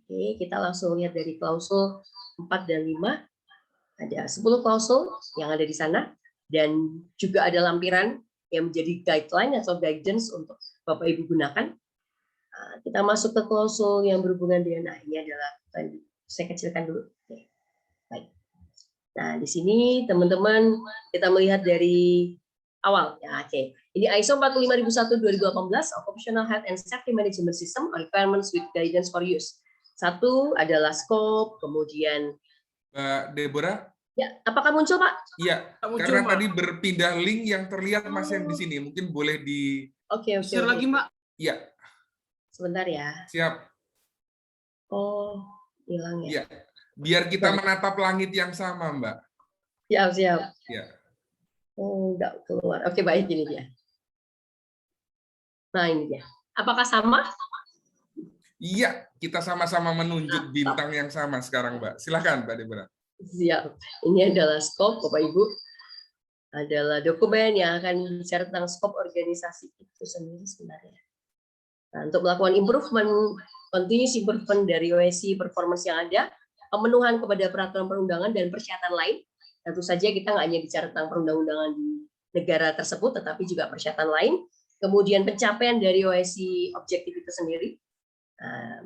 Oke, kita langsung lihat dari klausul 4 dan 5. Ada 10 klausul yang ada di sana, dan juga ada lampiran yang menjadi guideline atau guidance untuk Bapak Ibu gunakan. Kita masuk ke klausul yang berhubungan dengan, ini adalah, saya kecilkan dulu. Oke. Baik. Nah, di sini teman-teman kita melihat dari awal. Ya, oke. Ini ISO 45001-2018, Occupational Health and Safety Management System, Requirements with Guidance for Use. Satu adalah scope, kemudian Mbak Deborah? Ya, apakah muncul Pak? Iya, karena tadi berpindah link yang terlihat masih yang di sini. Mungkin boleh di share lagi Mbak. Iya. Sebentar ya. Siap. Oh, hilang ya. Iya. Biar kita menatap langit yang sama, Mbak. Siap. Iya. Oh, enggak keluar. Oke, baik, ini dia. Nah, ini dia. Apakah sama? Iya, kita sama-sama menunjuk bintang yang sama sekarang, Mbak. Silakan, Mbak Deborah. Siap. Ini adalah scope, Bapak Ibu. Adalah dokumen yang akan bicara tentang scope organisasi itu sendiri sebenarnya. Nah, untuk melakukan improvement, continuous improvement dari OSC performance yang ada, pemenuhan kepada peraturan perundangan dan persyaratan lain. Tentu saja kita nggak hanya bicara tentang perundang-undangan di negara tersebut, tetapi juga persyaratan lain. Kemudian pencapaian dari OSC objektif itu sendiri.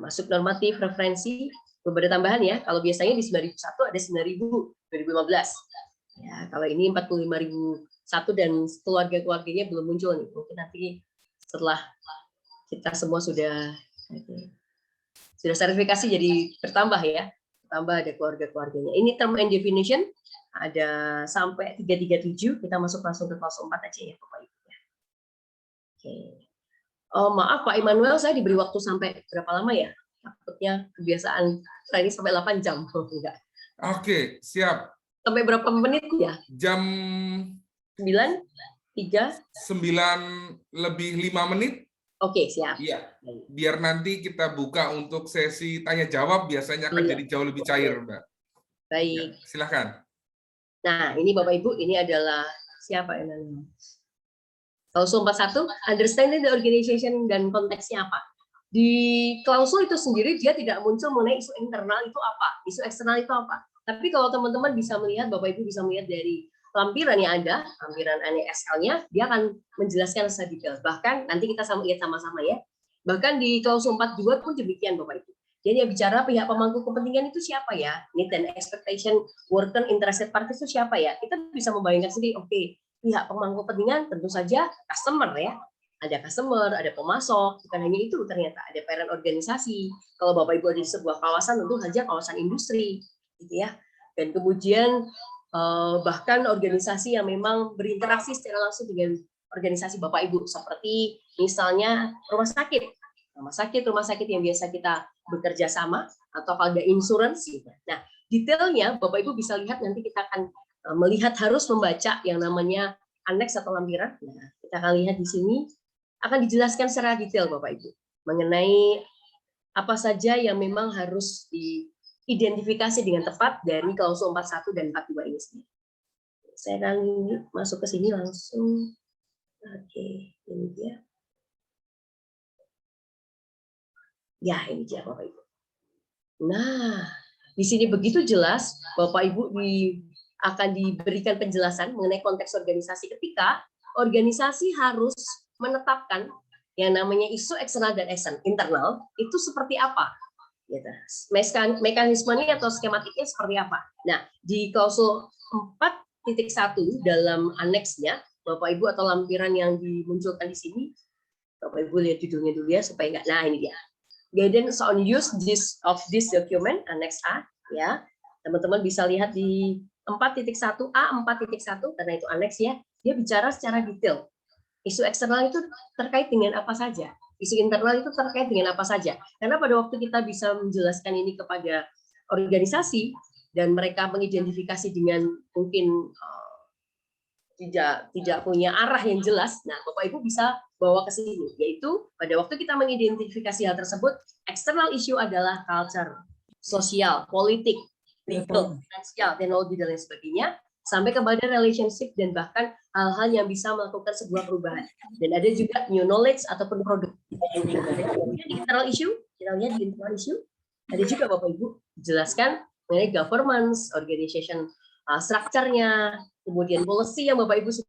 Masuk normatif, referensi, beberapa tambahan ya. Kalau biasanya di 9001 ada 9000 2015. Ya, kalau ini 45001 dan keluarga-keluarganya belum muncul nih. Mungkin nanti setelah kita semua sudah sertifikasi jadi bertambah ya. Bertambah ada keluarga-keluarganya. Ini term and definition ada sampai 337. Kita masuk langsung ke klausul 4 aja ya Bapak Ibu. Oke. Oh, maaf Pak Immanuel, saya diberi waktu sampai berapa lama ya? Takutnya kebiasaan saya ini sampai 8 jam. Oh, enggak. Oke, siap. Sampai berapa menit ya? Jam 9, 3, 9 lebih 5 menit. Oke, siap. Iya. Biar nanti kita buka untuk sesi tanya jawab, biasanya akan jadi jauh lebih cair, Mbak. Baik. Ya, silakan. Nah, ini Bapak Ibu, ini adalah siapa yang namanya? Klausul 41, understanding the organization dan konteksnya apa. Di klausul itu sendiri dia tidak muncul mengenai isu internal itu apa, isu eksternal itu apa. Tapi kalau teman-teman bisa melihat, Bapak Ibu bisa melihat dari lampiran yang ada, lampiran NESL-nya, dia akan menjelaskan secara detail. Bahkan nanti kita lihat sama-sama ya. Bahkan di klausul 42 pun demikian Bapak Ibu. Jadi yang bicara pihak pemangku kepentingan itu siapa ya? Need and expectation, worker interested parties itu siapa ya? Kita bisa membayangkan sendiri, oke, pihak pemangku kepentingan tentu saja customer ya. Ada customer, ada pemasok, bukan hanya itu ternyata ada parent organisasi. Kalau Bapak Ibu ada di sebuah kawasan, tentu saja kawasan industri, gitu ya. Dan kemudian bahkan organisasi yang memang berinteraksi secara langsung dengan organisasi Bapak Ibu, seperti misalnya rumah sakit. rumah sakit yang biasa kita bekerja sama, atau kalau ada insurance. Nah, detailnya Bapak Ibu bisa lihat, nanti kita akan melihat, harus membaca yang namanya aneks atau lampiran. Nah, kita akan lihat di sini akan dijelaskan secara detail Bapak Ibu mengenai apa saja yang memang harus diidentifikasi dengan tepat dari klausul 41 dan 42 ini sendiri. Saya akan masuk ke sini langsung. Oke, ini dia. Ya, ini dia Bapak Ibu. Nah, di sini begitu jelas Bapak Ibu akan diberikan penjelasan mengenai konteks organisasi ketika organisasi harus menetapkan yang namanya isu eksternal dan internal itu seperti apa. Gitu. Mekanismenya atau skematiknya seperti apa. Nah, di klausul 4.1 dalam aneksnya, Bapak Ibu atau lampiran yang dimunculkan di sini, Bapak Ibu lihat judulnya dulu ya supaya enggak. Nah, ini dia. Guidance on use of this document, annex A, ya. Teman-teman bisa lihat di 4.1 A 4.1 karena itu annex ya. Dia bicara secara detail. Isu eksternal itu terkait dengan apa saja. Isu internal itu terkait dengan apa saja. Karena pada waktu kita bisa menjelaskan ini kepada organisasi dan mereka mengidentifikasi dengan mungkin tidak punya arah yang jelas, nah Bapak Ibu bisa bawa ke sini, yaitu pada waktu kita mengidentifikasi hal tersebut, external issue adalah culture, sosial, politik, legal, finansial, teknologi dan lain sebagainya, sampai kepada relationship dan bahkan hal-hal yang bisa melakukan sebuah perubahan. Dan ada juga new knowledge ataupun produk. Kemudian di internal issue, kita lihat di internal issue, ada juga Bapak Ibu jelaskan mengenai governance, organization structure-nya, kemudian policy yang Bapak Ibu sudah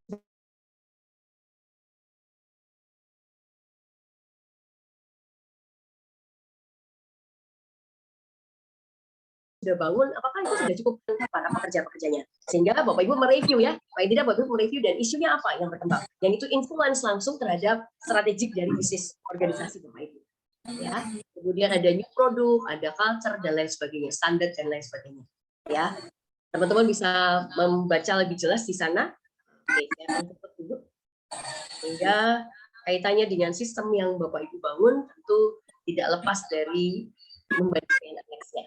bangun, apakah itu sudah cukup para pekerja-pekerjanya. Sehingga Bapak Ibu mereview ya, paling tidak Bapak Ibu mereview dan isunya apa yang berkembang. Yang itu influence langsung terhadap strategik dari bisnis organisasi Bapak Ibu. Ya, kemudian ada new produk, ada culture dan lain sebagainya, standar dan lain sebagainya. Ya, teman-teman bisa membaca lebih jelas di sana. Oke, saya akan tutup dulu. Sehingga kaitannya dengan sistem yang Bapak Ibu bangun tentu tidak lepas dari membaca anneksnya.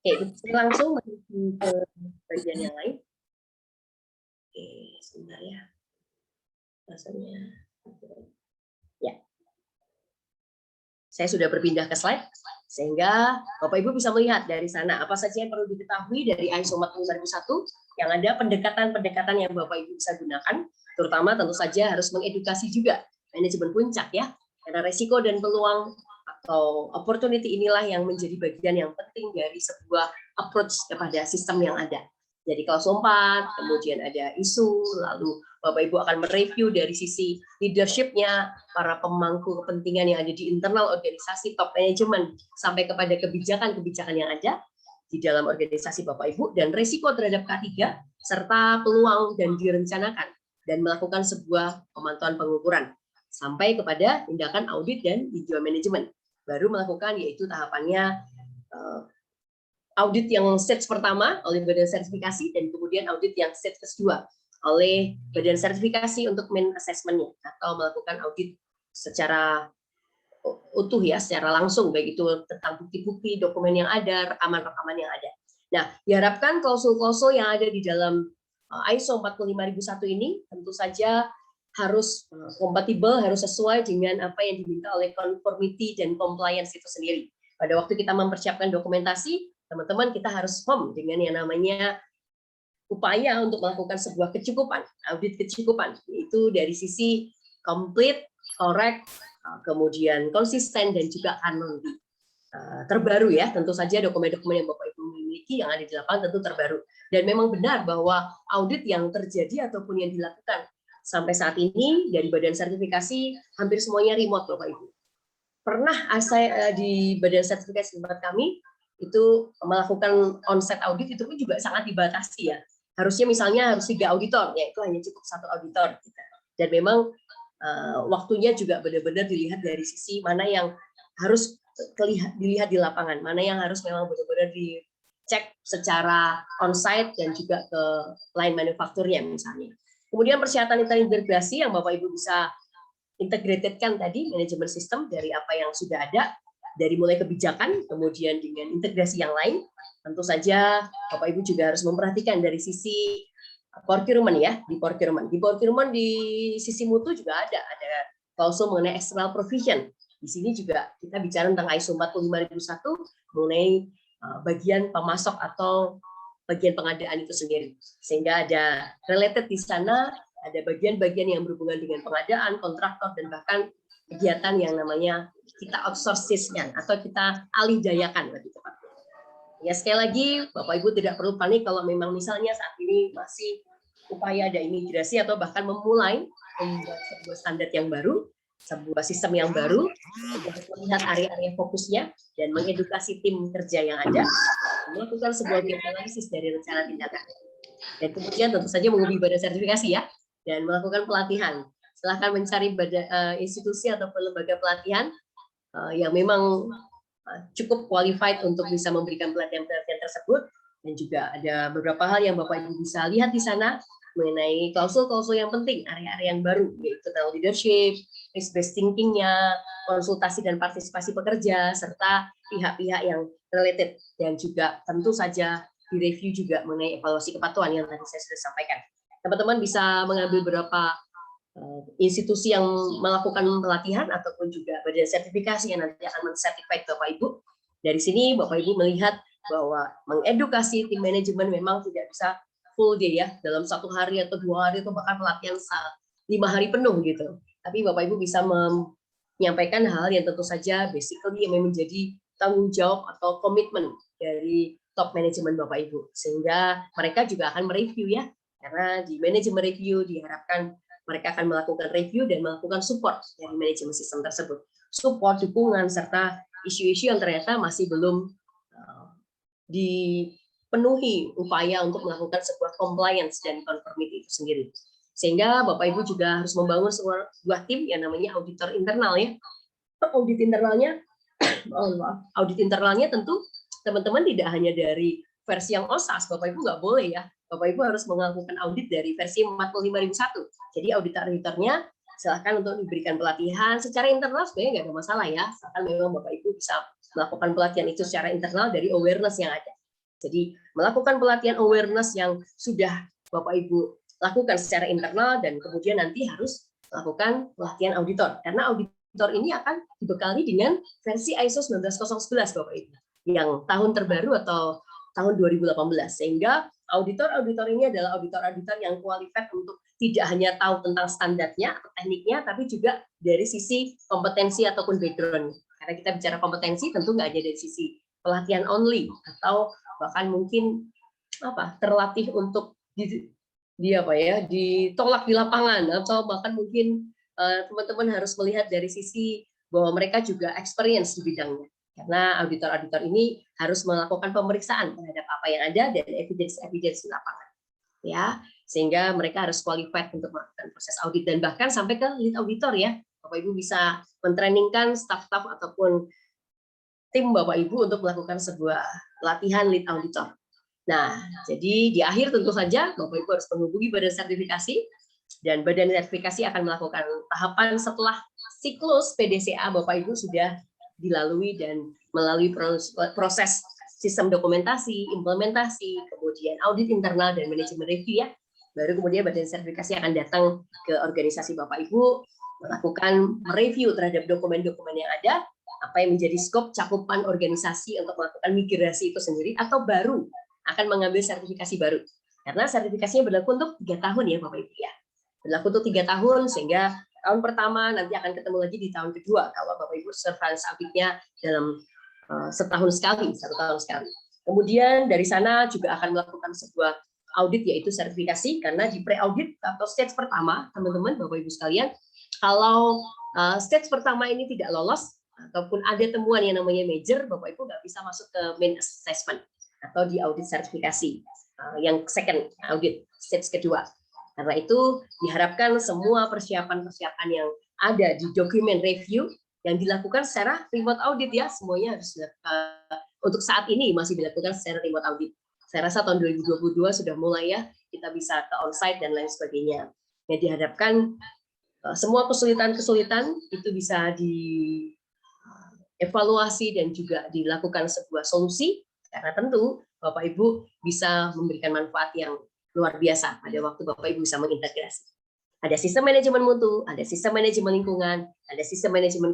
Oke, kita langsung menuju ke bagian yang lain. Oke, sebentar ya. Rasanya. Ya. Saya sudah berpindah ke slide, sehingga Bapak Ibu bisa melihat dari sana apa saja yang perlu diketahui dari ISO 45001, yang ada pendekatan-pendekatan yang Bapak Ibu bisa gunakan, terutama tentu saja harus mengedukasi juga manajemen puncak ya, karena resiko dan peluang atau opportunity inilah yang menjadi bagian yang penting dari sebuah approach kepada sistem yang ada. Jadi klausul 4, kemudian ada isu, lalu Bapak Ibu akan mereview dari sisi leadership-nya, para pemangku kepentingan yang ada di internal organisasi, top management, sampai kepada kebijakan-kebijakan yang ada di dalam organisasi Bapak Ibu, dan resiko terhadap K3, serta peluang dan direncanakan, dan melakukan sebuah pemantauan pengukuran, sampai kepada tindakan audit dan video manajemen. Baru melakukan yaitu tahapannya audit yang stage pertama oleh badan sertifikasi dan kemudian audit yang stage kedua oleh badan sertifikasi untuk main assessment-nya atau melakukan audit secara utuh ya, secara langsung baik itu tentang bukti-bukti, dokumen yang ada, rekaman-rekaman yang ada. Nah, diharapkan klausul-klausul yang ada di dalam ISO 45001 ini tentu saja harus kompatibel, harus sesuai dengan apa yang diminta oleh conformity dan compliance itu sendiri. Pada waktu kita mempersiapkan dokumentasi, teman-teman kita harus firm dengan yang namanya upaya untuk melakukan sebuah kecukupan, audit kecukupan, yaitu dari sisi complete, correct, kemudian konsisten dan juga kanon terbaru ya. Tentu saja dokumen-dokumen yang Bapak Ibu miliki yang ada di lapangan tentu terbaru. Dan memang benar bahwa audit yang terjadi ataupun yang dilakukan sampai saat ini dari badan sertifikasi hampir semuanya remote Bapak Ibu. Pernah saya di badan sertifikasi tempat kami itu melakukan on-site audit itu pun juga sangat dibatasi ya. Harusnya misalnya harus 3 auditor, ya itu hanya cukup 1 auditor. Dan memang waktunya juga benar-benar dilihat dari sisi mana yang harus dilihat di lapangan, mana yang harus memang benar-benar dicek secara on-site dan juga ke line manufakturnya misalnya. Kemudian persyaratan integrasi yang Bapak Ibu bisa mengintegrasikan tadi manajemen sistem dari apa yang sudah ada, dari mulai kebijakan, kemudian dengan integrasi yang lain. Tentu saja Bapak Ibu juga harus memperhatikan dari sisi procurement ya, di procurement. Di sisi mutu juga ada klausul mengenai external provision. Di sini juga kita bicara tentang ISO 45001 mengenai bagian pemasok atau bagian pengadaan itu sendiri. Sehingga ada related di sana, ada bagian-bagian yang berhubungan dengan pengadaan, kontraktor, dan bahkan kegiatan yang namanya kita outsource-nya atau kita alih dayakan lebih tepat. Ya, sekali lagi Bapak Ibu tidak perlu panik kalau memang misalnya saat ini masih upaya ada imigrasi atau bahkan memulai membuat sebuah standar yang baru, sebuah sistem yang baru, untuk melihat area-area fokusnya dan mengedukasi tim kerja yang ada, melakukan sebuah gap analisis dari rencana tindakan. Dan kemudian tentu saja menghubungi badan sertifikasi ya, dan melakukan pelatihan. Silahkan mencari institusi ataupun lembaga pelatihan yang memang cukup qualified untuk bisa memberikan pelatihan-pelatihan tersebut, dan juga ada beberapa hal yang Bapak Ibu bisa lihat di sana mengenai klausul-klausul yang penting, area-area yang baru, yaitu tentang leadership, risk-based thinking-nya, konsultasi dan partisipasi pekerja, serta pihak-pihak yang related, dan juga tentu saja direview juga mengenai evaluasi kepatuhan yang tadi saya sudah sampaikan. Teman-teman bisa mengambil beberapa institusi yang melakukan pelatihan ataupun juga badan sertifikasi yang nanti akan mensertified Bapak Ibu. Dari sini Bapak Ibu melihat bahwa mengedukasi tim manajemen memang tidak bisa full day ya, dalam 1 hari atau 2 hari atau bahkan pelatihan 5 hari penuh gitu. Tapi Bapak Ibu bisa menyampaikan hal yang tentu saja basically yang menjadi tanggung jawab atau komitmen dari top manajemen Bapak Ibu, sehingga mereka juga akan mereview ya, karena di manajemen review diharapkan mereka akan melakukan review dan melakukan support dari manajemen sistem tersebut. Support, dukungan, serta isu-isu yang ternyata masih belum dipenuhi upaya untuk melakukan sebuah compliance dan conformity itu sendiri. Sehingga Bapak Ibu juga harus membangun sebuah tim yang namanya auditor internal ya. Audit internalnya tentu teman-teman tidak hanya dari versi yang OSAS, Bapak Ibu nggak boleh ya. Bapak Ibu harus melakukan audit dari versi 45001. Jadi auditor-auditornya silakan untuk diberikan pelatihan secara internal, sebenarnya nggak ada masalah ya. Asalkan memang Bapak Ibu bisa melakukan pelatihan itu secara internal dari awareness yang ada. Jadi melakukan pelatihan awareness yang sudah Bapak Ibu lakukan secara internal, dan kemudian nanti harus melakukan pelatihan auditor. Karena auditor ini akan dibekali dengan versi ISO 19011 Bapak Ibu, yang tahun terbaru atau tahun 2018. Sehingga auditor-auditor ini adalah auditor-auditor yang qualified untuk tidak hanya tahu tentang standarnya atau tekniknya, tapi juga dari sisi kompetensi ataupun background. Karena kita bicara kompetensi, tentu nggak hanya dari sisi pelatihan only, atau bahkan mungkin terlatih untuk ditolak di lapangan, atau bahkan mungkin teman-teman harus melihat dari sisi bahwa mereka juga experience di bidangnya. Karena auditor-auditor ini harus melakukan pemeriksaan terhadap apa yang ada dan evidence di lapangan, ya, sehingga mereka harus qualified untuk melakukan proses audit, dan bahkan sampai ke lead auditor ya. Bapak Ibu bisa mentrainingkan staff-staff ataupun tim Bapak Ibu untuk melakukan sebuah latihan lead auditor. Nah, jadi di akhir tentu saja Bapak Ibu harus menghubungi badan sertifikasi, dan badan sertifikasi akan melakukan tahapan setelah siklus PDCA Bapak Ibu sudah dilalui dan melalui proses sistem dokumentasi, implementasi, kemudian audit internal dan manajemen review ya. Baru kemudian badan sertifikasi akan datang ke organisasi Bapak Ibu, melakukan review terhadap dokumen-dokumen yang ada, apa yang menjadi skop cakupan organisasi untuk melakukan migrasi itu sendiri, atau baru akan mengambil sertifikasi baru. Karena sertifikasinya berlaku untuk 3 tahun ya Bapak Ibu ya. Berlaku untuk 3 tahun, sehingga tahun pertama nanti akan ketemu lagi di tahun kedua kalau Bapak Ibu surveillance auditnya dalam setahun sekali, 1 tahun sekali. Kemudian dari sana juga akan melakukan sebuah audit yaitu sertifikasi, karena di pre-audit atau stage pertama, teman-teman Bapak Ibu sekalian, kalau stage pertama ini tidak lolos ataupun ada temuan yang namanya major, Bapak Ibu nggak bisa masuk ke main assessment atau di audit sertifikasi yang second audit stage kedua. Karena itu diharapkan semua persiapan-persiapan yang ada di dokumen review yang dilakukan secara remote audit ya, semuanya harus untuk saat ini masih dilakukan secara remote audit. Saya rasa tahun 2022 sudah mulai ya, kita bisa ke onsite dan lain sebagainya. Yang diharapkan semua kesulitan-kesulitan itu bisa dievaluasi dan juga dilakukan sebuah solusi, karena tentu Bapak Ibu bisa memberikan manfaat yang luar biasa pada waktu Bapak Ibu bisa mengintegrasi. Ada sistem manajemen mutu, ada sistem manajemen lingkungan, ada sistem manajemen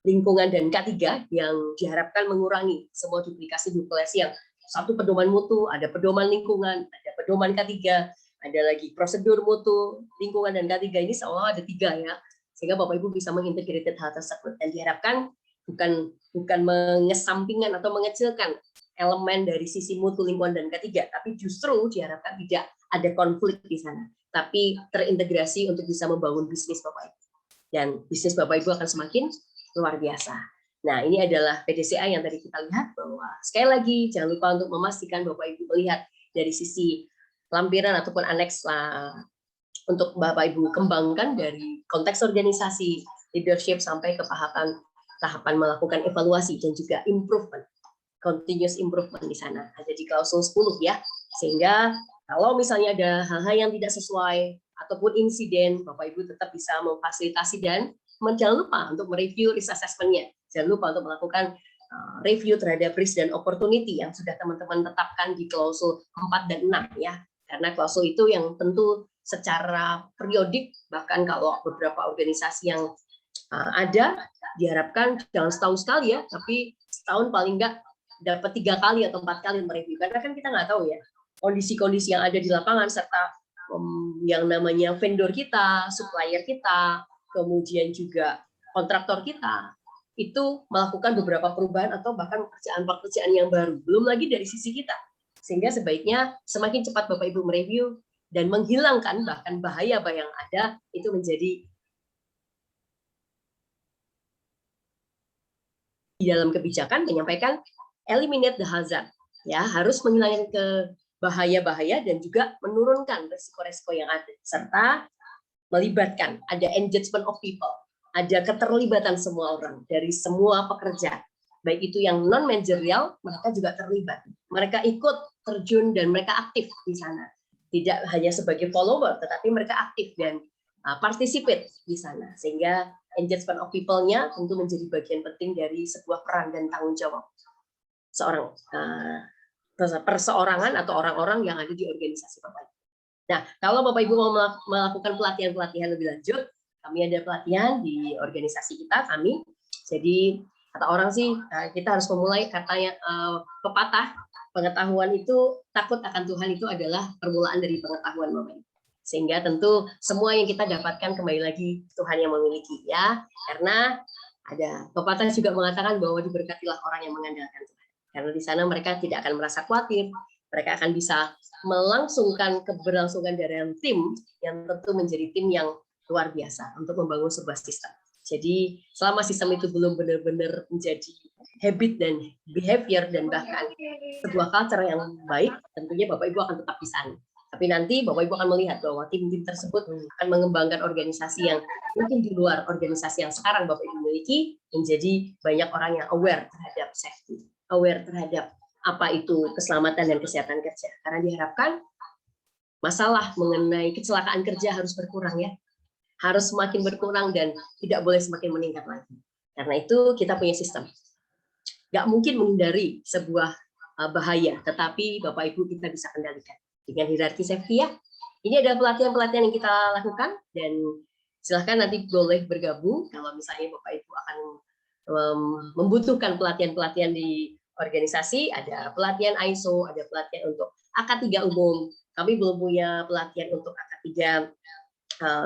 lingkungan dan K3 yang diharapkan mengurangi semua duplikasi yang satu pedoman mutu, ada pedoman lingkungan, ada pedoman K3, ada lagi prosedur mutu, lingkungan, dan K3 ini seolah ada 3 ya, sehingga Bapak Ibu bisa mengintegrated hal tersebut dan diharapkan bukan mengesampingkan atau mengecilkan elemen dari sisi mutu, lingkungan, dan K3, tapi justru diharapkan tidak ada konflik di sana, tapi terintegrasi untuk bisa membangun bisnis Bapak Ibu, dan bisnis Bapak Ibu akan semakin luar biasa. Nah, ini adalah PDCA yang tadi kita lihat, bahwa sekali lagi jangan lupa untuk memastikan Bapak Ibu melihat dari sisi lampiran ataupun aneks untuk Bapak Ibu kembangkan dari konteks organisasi, leadership, sampai ke tahapan melakukan evaluasi dan juga improvement, continuous improvement di sana. Ada di klausul 10 ya, sehingga kalau misalnya ada hal-hal yang tidak sesuai ataupun insiden, Bapak Ibu tetap bisa memfasilitasi dan jangan lupa untuk mereview risk assessment-nya. Jangan lupa untuk melakukan review terhadap risk dan opportunity yang sudah teman-teman tetapkan di klausul 4 dan 6 ya. Karena klausul itu yang tentu secara periodik, bahkan kalau beberapa organisasi yang ada, diharapkan jangan setahun sekali ya, tapi setahun paling nggak dapat 3 kali atau 4 kali mereview. Karena kan kita nggak tahu ya, kondisi-kondisi yang ada di lapangan, serta yang namanya vendor kita, supplier kita, kemudian juga kontraktor kita, itu melakukan beberapa perubahan atau bahkan pekerjaan-pekerjaan yang baru, belum lagi dari sisi kita. Sehingga sebaiknya semakin cepat Bapak Ibu mereview dan menghilangkan bahkan bahaya yang ada, itu menjadi di dalam kebijakan menyampaikan eliminate the hazard, ya, harus menghilangkan bahaya-bahaya dan juga menurunkan resiko-resiko yang ada, serta melibatkan, ada engagement of people, ada keterlibatan semua orang dari semua pekerja, baik itu yang non managerial, mereka juga terlibat, mereka ikut terjun dan mereka aktif di sana, tidak hanya sebagai follower, tetapi mereka aktif dan participate di sana, sehingga engagement of people-nya tentu menjadi bagian penting dari sebuah peran dan tanggung jawab seorang perseorangan atau orang-orang yang ada di organisasi Bapak Ibu. Nah, kalau Bapak Ibu mau melakukan pelatihan-pelatihan lebih lanjut, kami ada pelatihan di organisasi kita, kami. Jadi kata orang sih, kita harus memulai, katanya pepatah, pengetahuan itu, takut akan Tuhan itu adalah permulaan dari pengetahuan Bapak Ibu. Sehingga tentu semua yang kita dapatkan kembali lagi Tuhan yang memiliki ya. Karena ada pepatah juga mengatakan bahwa diberkatilah orang yang mengandalkan Tuhan. Karena di sana mereka tidak akan merasa khawatir, mereka akan bisa melangsungkan keberlangsungan dari tim yang tentu menjadi tim yang luar biasa untuk membangun sebuah sistem. Jadi selama sistem itu belum benar-benar menjadi habit dan behavior dan bahkan sebuah culture yang baik, tentunya Bapak Ibu akan tetap di sana. Tapi nanti Bapak Ibu akan melihat bahwa tim-tim tersebut akan mengembangkan organisasi yang mungkin di luar organisasi yang sekarang Bapak Ibu miliki, menjadi banyak orang yang aware terhadap safety, aware terhadap apa itu keselamatan dan kesehatan kerja. Karena diharapkan masalah mengenai kecelakaan kerja harus berkurang ya. Harus semakin berkurang dan tidak boleh semakin meningkat lagi. Karena itu kita punya sistem. Nggak mungkin menghindari sebuah bahaya, tetapi Bapak Ibu kita bisa kendalikan dengan hierarki safety ya. Ini adalah pelatihan-pelatihan yang kita lakukan dan silahkan nanti boleh bergabung kalau misalnya Bapak Ibu akan membutuhkan pelatihan-pelatihan di organisasi, ada pelatihan ISO, ada pelatihan untuk AK3 umum. Kami belum punya pelatihan untuk AK3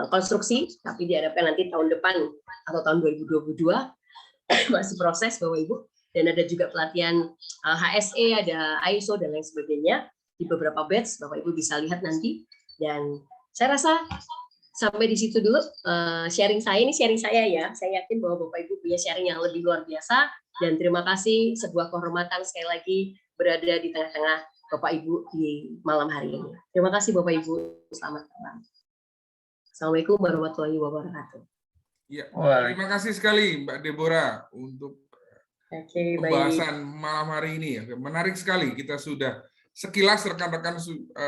konstruksi, tapi diharapkan nanti tahun depan atau tahun 2022 masih proses Bapak Ibu. Dan ada juga pelatihan HSE, ada ISO dan lain sebagainya di beberapa batch, Bapak Ibu bisa lihat nanti. Dan saya rasa sampai di situ dulu sharing saya. Ini sharing saya ya. Saya yakin bahwa Bapak Ibu punya sharing yang lebih luar biasa. Dan terima kasih, sebuah kehormatan sekali lagi berada di tengah-tengah Bapak Ibu di malam hari ini. Terima kasih Bapak Ibu. Selamat malam. Assalamualaikum warahmatullahi wabarakatuh. Ya, terima kasih sekali Mbak Deborah untuk pembahasan malam hari ini. Menarik sekali. Kita sudah sekilas rekan-rekan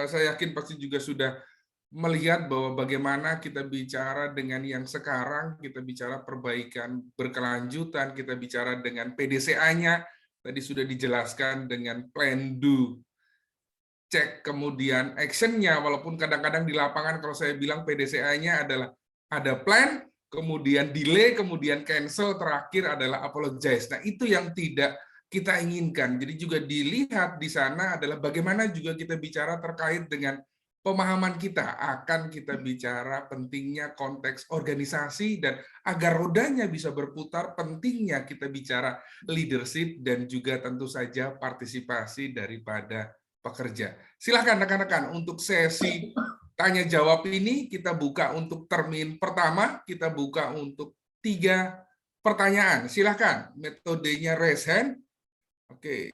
saya yakin pasti juga sudah melihat bahwa bagaimana kita bicara dengan yang sekarang, kita bicara perbaikan berkelanjutan, kita bicara dengan PDCA-nya, tadi sudah dijelaskan dengan plan, do, cek, kemudian action-nya, walaupun kadang-kadang di lapangan kalau saya bilang PDCA-nya adalah ada plan, kemudian delay, kemudian cancel, terakhir adalah apologize. Nah, itu yang tidak kita inginkan. Jadi juga dilihat di sana adalah bagaimana juga kita bicara terkait dengan pemahaman kita akan kita bicara pentingnya konteks organisasi dan agar rodanya bisa berputar, pentingnya kita bicara leadership dan juga tentu saja partisipasi daripada pekerja. Silakan rekan-rekan untuk sesi tanya jawab ini kita buka untuk termin pertama, kita buka untuk 3 pertanyaan. Silakan metodenya raise hand. Oke.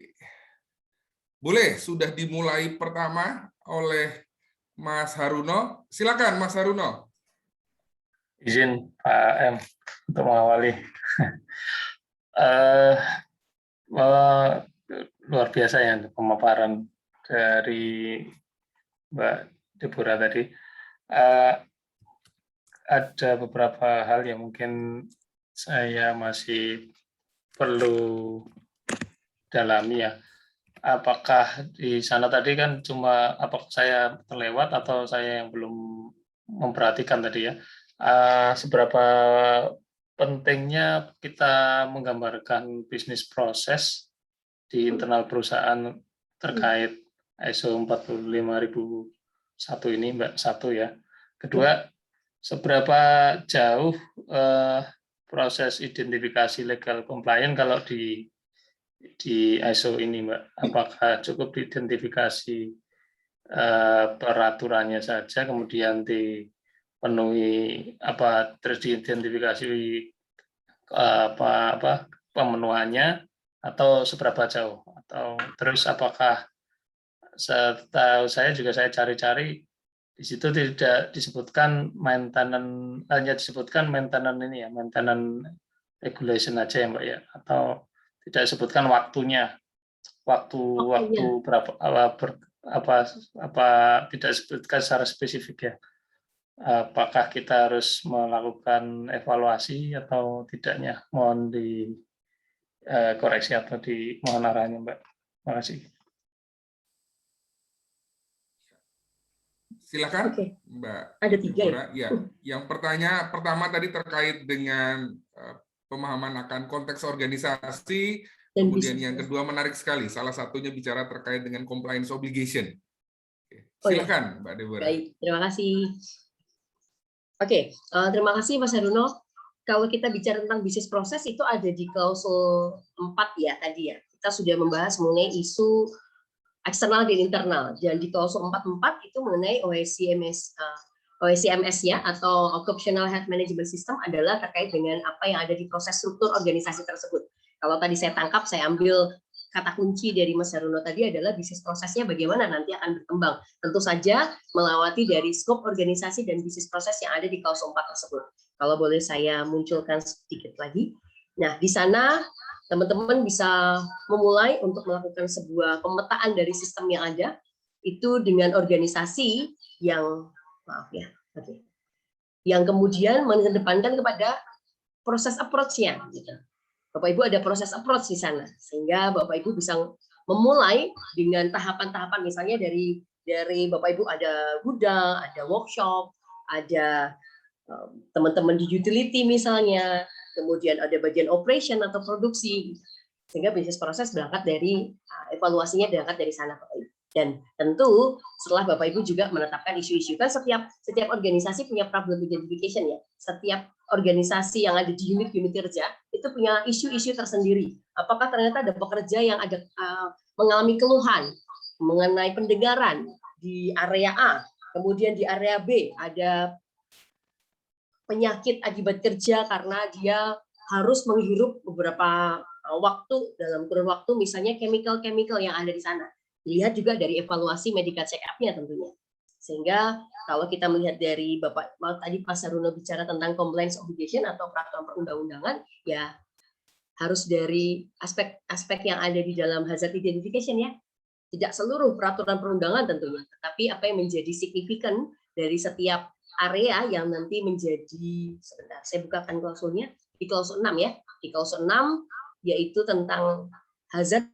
Boleh, sudah dimulai pertama oleh Mas Haruno. Silakan Mas Haruno. Izin Pak M untuk mengawali. Eh, luar biasa ya untuk pemaparan dari Mbak Deborah tadi. Ada beberapa hal yang mungkin saya masih perlu dalami ya. Apakah di sana tadi kan cuma apakah saya terlewat atau saya yang belum memperhatikan tadi ya, seberapa pentingnya kita menggambarkan bisnis proses di internal perusahaan terkait ISO 45001 ini Mbak, satu ya. Kedua, seberapa jauh proses identifikasi legal compliant kalau di ISO ini, Mbak? Apakah cukup diidentifikasi peraturannya saja, kemudian dipenuhi terus diidentifikasi pemenuhannya, atau seberapa jauh? Atau terus apakah setahu saya juga saya cari-cari di situ tidak disebutkan maintenance, hanya disebutkan maintenance ini ya, maintenance regulation aja ya Mbak ya, atau tidak disebutkan waktunya, waktu berapa tidak disebutkan secara spesifik ya. Apakah kita harus melakukan evaluasi atau tidaknya? Mohon dikoreksi atau mohon arahannya Mbak. Terima kasih. Silakan, Oke. Mbak. Ada 3 ya. Yang pertama tadi terkait dengan pemahaman akan konteks organisasi, dan kemudian yang kedua menarik sekali, salah satunya bicara terkait dengan compliance obligation. Silakan, Mbak Deborah. Baik, terima kasih. Oke, terima kasih Mas Haruno. Kalau kita bicara tentang bisnis proses itu ada di klausul 4 ya tadi ya. Kita sudah membahas mengenai isu eksternal dan internal. Dan di klausul 44 itu mengenai OECMS ya, atau Occupational Health Management System, adalah terkait dengan apa yang ada di proses struktur organisasi tersebut. Kalau tadi saya tangkap, saya ambil kata kunci dari Mas Haruno tadi adalah bisnis prosesnya bagaimana nanti akan berkembang. Tentu saja melewati dari skop organisasi dan bisnis proses yang ada di klausul 4 tersebut. Kalau boleh saya munculkan sedikit lagi. Nah, di sana teman-teman bisa memulai untuk melakukan sebuah pemetaan dari sistem yang ada, itu dengan organisasi yang yang kemudian mengedepankan kepada proses approach-nya. Gitu. Bapak Ibu ada proses approach di sana, sehingga Bapak Ibu bisa memulai dengan tahapan-tahapan, misalnya dari Bapak Ibu ada gudang, ada workshop, ada teman-teman di utility misalnya, kemudian ada bagian operation atau produksi, sehingga bisnis proses berangkat dari evaluasinya berangkat dari sana Bapak Ibu. Dan tentu setelah Bapak Ibu juga menetapkan isu-isu, kan setiap organisasi punya problem identification ya. Setiap organisasi yang ada di unit-unit kerja itu punya isu-isu tersendiri. Apakah ternyata ada pekerja yang ada mengalami keluhan mengenai pendengaran di area A, kemudian di area B ada penyakit akibat kerja karena dia harus menghirup beberapa waktu, dalam kurun waktu misalnya chemical-chemical yang ada di sana. Dilihat juga dari evaluasi medical check-up-nya tentunya. Sehingga kalau kita melihat dari Bapak tadi Pak Haruno bicara tentang compliance obligation atau peraturan perundang-undangan, ya harus dari aspek-aspek yang ada di dalam hazard identification ya. Tidak seluruh peraturan perundangan tentunya, tetapi apa yang menjadi signifikan dari setiap area yang nanti menjadi, sebentar, saya bukakan klausulnya, di klausul 6 ya, di klausul 6 yaitu tentang hazard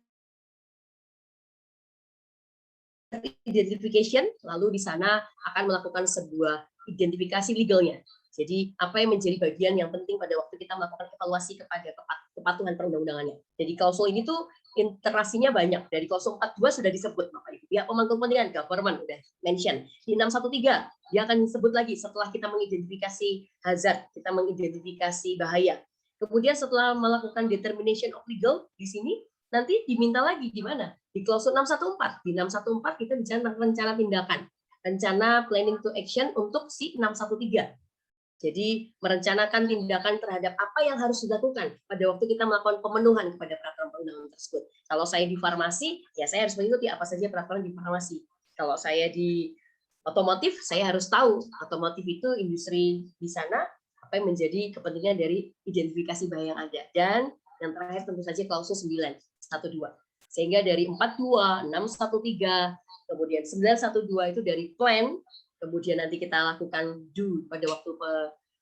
identification, lalu di sana akan melakukan sebuah identifikasi legalnya. Jadi apa yang menjadi bagian yang penting pada waktu kita melakukan evaluasi kepada kepatuhan perundang-undangannya. Jadi klausul ini tuh interaksinya banyak. Dari klausul 42 sudah disebut Bapak Ibu. Ya, pemangku kepentingan government udah mention. Di 613 dia akan disebut lagi setelah kita mengidentifikasi hazard, kita mengidentifikasi bahaya. Kemudian setelah melakukan determination of legal di sini nanti diminta lagi di mana? Di klausul 614. Di 614 kita bicara tentang rencana tindakan, rencana planning to action untuk si 613. Jadi merencanakan tindakan terhadap apa yang harus dilakukan pada waktu kita melakukan pemenuhan kepada peraturan perundangan tersebut. Kalau saya di farmasi, ya saya harus mengikuti apa saja peraturan di farmasi. Kalau saya di otomotif, saya harus tahu otomotif itu industri di sana apa yang menjadi kepentingan dari identifikasi bahaya yang ada. Dan yang terakhir tentu saja klausul 912. Sehingga dari 42, 613, kemudian 912 itu dari plan, kemudian nanti kita lakukan do pada waktu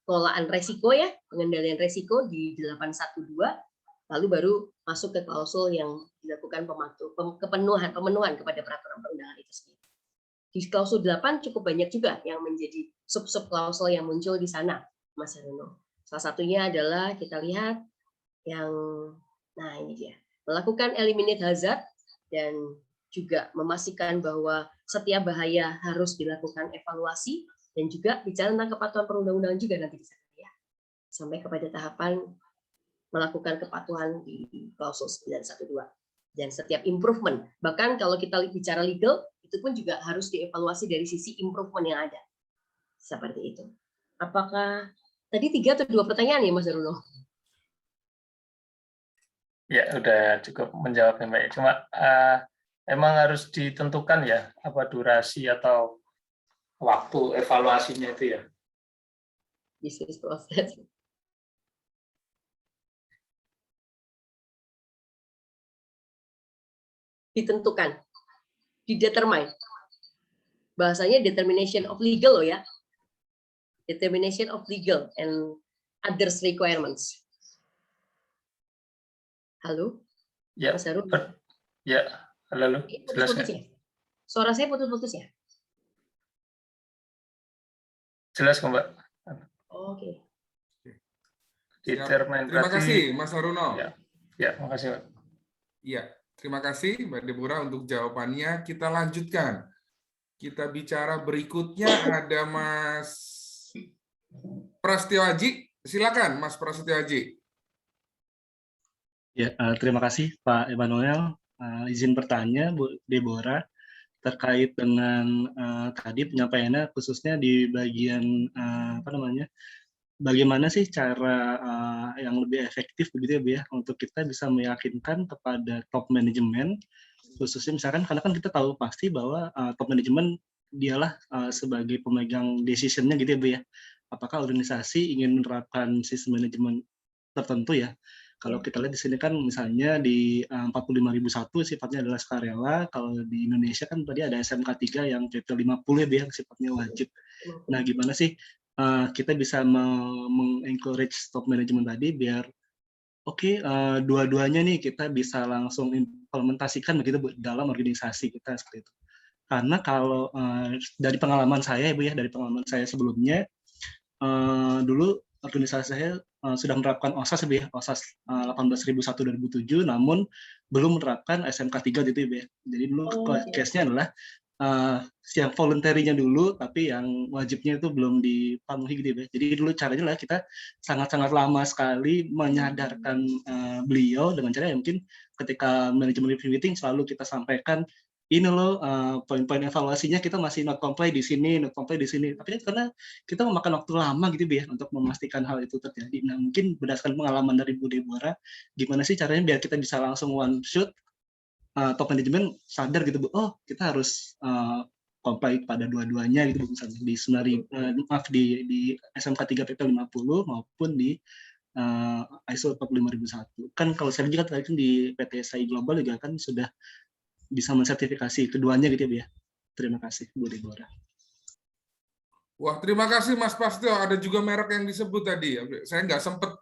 pengelolaan resiko ya, pengendalian resiko di 812, lalu baru masuk ke klausul yang dilakukan pemenuhan kepada peraturan perundangan itu sendiri. Di klausul 8 cukup banyak juga yang menjadi sub-sub klausul yang muncul di sana, Mas Haruno. Salah satunya adalah kita lihat yang, nah ini dia, melakukan eliminate hazard dan juga memastikan bahwa setiap bahaya harus dilakukan evaluasi dan juga bicara tentang kepatuhan perundang-undangan juga nanti di sana ya. Sampai kepada tahapan melakukan kepatuhan di klausul 912 dan setiap improvement. Bahkan kalau kita bicara legal itu pun juga harus dievaluasi dari sisi improvement yang ada. Seperti itu. Apakah tadi 3 atau 2 pertanyaan ya Mas Haruno? Ya, udah cukup menjawabnya Mbak. Cuma emang harus ditentukan ya apa durasi atau waktu evaluasinya itu ya. Bisnis proses. Ditentukan, didetermine. Bahasanya determination of legal loh ya. Determination of legal and others requirements. Halo? Ya, Mas Haruno? ya, halo. Jelas Putus-putus ya? Suara saya putus-putus ya? Jelas kok Mbak. Oke. Terima kasih Mas Haruno. Ya, makasih Mbak. Iya, terima kasih Mbak Deborah untuk jawabannya. Kita lanjutkan. Kita bicara berikutnya ada Mas Prasetyo Aji. Silakan Mas Prasetyo Aji. Ya, terima kasih Pak Emmanuel. Izin bertanya Bu Deborah terkait dengan tadi penyampaiannya khususnya di bagian bagaimana sih cara yang lebih efektif begitu ya Bu ya untuk kita bisa meyakinkan kepada top manajemen khususnya misalkan karena kan kita tahu pasti bahwa top manajemen dialah sebagai pemegang decision-nya gitu ya Bu ya. Apakah organisasi ingin menerapkan sistem manajemen tertentu ya? Kalau kita lihat di sini kan misalnya di 45.001 sifatnya adalah sukarela, kalau di Indonesia kan tadi ada SMK 3 yang PP 50 ya yang sifatnya wajib. Nah, gimana sih kita bisa mengencourage top management tadi biar dua-duanya nih kita bisa langsung implementasikan begitu Bu dalam organisasi kita seperti itu. Karena kalau dari pengalaman saya Bu ya, dari pengalaman saya sebelumnya dulu organisasi saya sudah menerapkan OSAS ya, OSAS 18.001/2007, namun belum menerapkan SMK 3 gitu ya. Jadi dulu case-nya adalah yang voluntary-nya dulu, tapi yang wajibnya itu belum dipenuhi gitu ya. Jadi dulu caranya lah kita sangat-sangat lama sekali menyadarkan beliau dengan cara yang mungkin ketika manajemen review meeting selalu kita sampaikan ini loh poin-poin evaluasinya kita masih not comply di sini. Tapi karena kita memakan waktu lama gitu ya untuk memastikan hal itu terjadi. Nah mungkin berdasarkan pengalaman dari Bu Deborah, gimana sih caranya biar kita bisa langsung one shot top manajemen sadar gitu Bu, kita harus comply pada dua-duanya gitu Bu, misalnya di SMK 3 PP 50 maupun di ISO 45001. Kan kalau saya juga tadi kan di PT SAI Global juga kan sudah bisa mensertifikasi keduanya gitu ya Bu ya. Terima kasih Bu Deborah. Wah, terima kasih Mas Prasetyo. Ada juga merek yang disebut tadi. Saya nggak sempat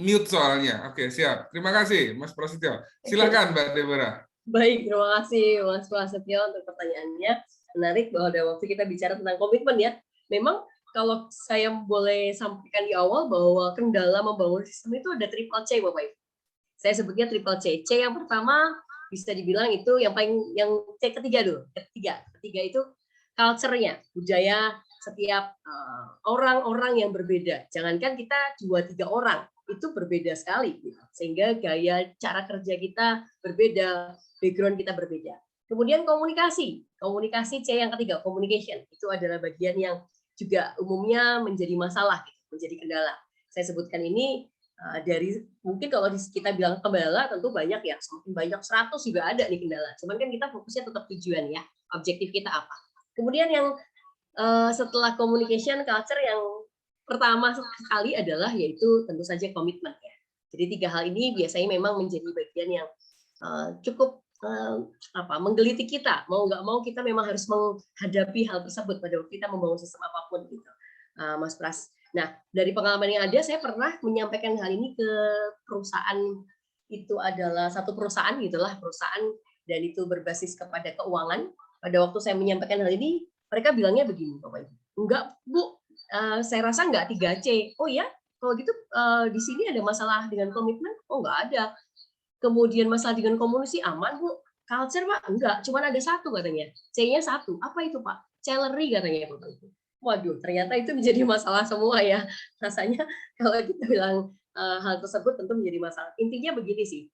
mute soalnya. Oke, siap. Terima kasih Mas Prasetyo. Silakan Mbak Deborah. Baik, terima kasih Mas Prasetyo untuk pertanyaannya. Menarik bahwa ada waktu kita bicara tentang komitmen ya. Memang kalau saya boleh sampaikan di awal bahwa kendala membangun sistem itu ada triple C Bapak Ibu. Saya sebutnya triple C. C yang pertama bisa dibilang itu yang C ketiga dulu. Ketiga itu culture-nya, budaya setiap orang-orang yang berbeda. Jangankan kita 2-3 orang, itu berbeda sekali. Gitu. Sehingga gaya cara kerja kita berbeda, background kita berbeda. Kemudian komunikasi. Komunikasi C yang ketiga, communication. Itu adalah bagian yang juga umumnya menjadi masalah, gitu, menjadi kendala. Saya sebutkan ini dari mungkin kalau kita bilang kendala tentu banyak ya, semakin banyak 100 juga ada nih kendala. Cuman kan kita fokusnya tetap tujuan ya, objektif kita apa. Kemudian yang setelah communication culture yang pertama sekali adalah yaitu tentu saja komitmen ya. Jadi 3 hal ini biasanya memang menjadi bagian yang cukup menggeliti kita. Mau nggak mau kita memang harus menghadapi hal tersebut pada waktu kita membangun sistem apapun gitu, Mas Pras. Nah, dari pengalaman yang ada, saya pernah menyampaikan hal ini ke perusahaan, itu adalah satu perusahaan gitulah, perusahaan dan itu berbasis kepada keuangan. Pada waktu saya menyampaikan hal ini, mereka bilangnya begini, Bapak Ibu. Enggak, Bu, saya rasa enggak 3C. Oh ya, kalau gitu di sini ada masalah dengan komitmen? Oh, enggak ada. Kemudian masalah dengan komunikasi aman, Bu. Culture, Pak? Enggak, cuma ada 1 katanya. C-nya 1. Apa itu, Pak? Celery katanya, Bapak Ibu. Waduh, ternyata itu menjadi masalah semua ya. Rasanya kalau kita bilang hal tersebut tentu menjadi masalah. Intinya begini sih,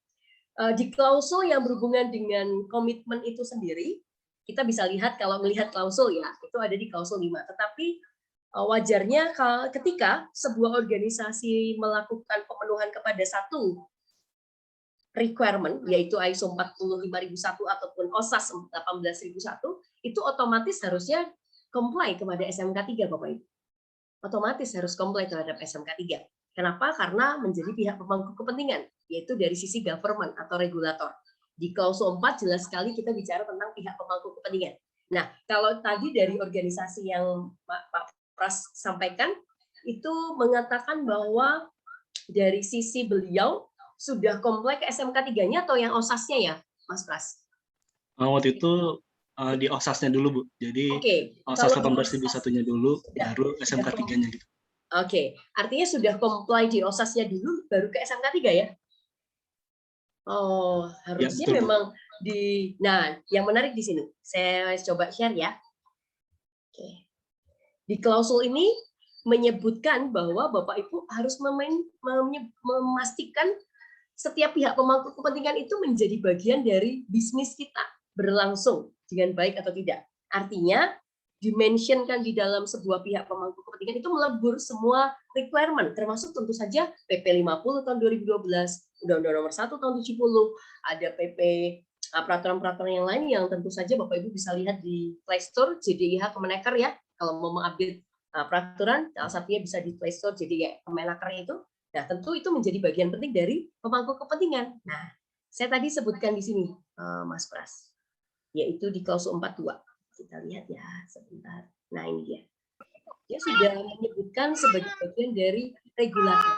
di klausul yang berhubungan dengan komitmen itu sendiri, kita bisa lihat kalau melihat klausul ya, itu ada di klausul 5. Tetapi wajarnya ketika sebuah organisasi melakukan pemenuhan kepada satu requirement, yaitu ISO 45001 ataupun OSAS 18001, itu otomatis harusnya comply kepada SMK 3, Bapak Ibu. Otomatis harus comply terhadap SMK 3. Kenapa? Karena menjadi pihak pemangku kepentingan, yaitu dari sisi government atau regulator. Di klausul 4 jelas sekali kita bicara tentang pihak pemangku kepentingan. Nah, kalau tadi dari organisasi yang Pak Pras sampaikan, itu mengatakan bahwa dari sisi beliau sudah comply ke SMK 3-nya atau yang OSAS-nya ya, Mas Pras? Waktu itu di OSAS-nya dulu, Bu. Jadi OSAS 18.001-nya dulu, baru SMK 3-nya gitu. Oke, artinya sudah comply di OSAS-nya dulu, baru ke SMK 3 ya? Oh, harusnya ya, betul, memang Bu. Nah, yang menarik di sini, saya coba share ya. Oke. Di klausul ini menyebutkan bahwa Bapak Ibu harus memastikan setiap pihak pemangku kepentingan itu menjadi bagian dari bisnis kita berlangsung dengan baik atau tidak. Artinya, dimentionkan di dalam sebuah pihak pemangku kepentingan itu melebur semua requirement, termasuk tentu saja PP 50 tahun 2012, Undang-Undang Nomor 1 tahun 70, ada PP peraturan-peraturan yang lain yang tentu saja Bapak Ibu bisa lihat di Play Store JDIH Kemenaker ya. Kalau mau mengupdate peraturan, salah satunya bisa di Play Store JDIH Kemenaker itu. Nah, tentu itu menjadi bagian penting dari pemangku kepentingan. Nah, saya tadi sebutkan di sini, Mas Pras, yaitu di klausul 42. Kita lihat ya, sebentar. Nah, ini dia. Dia sudah menyebutkan sebagai bagian dari regulator.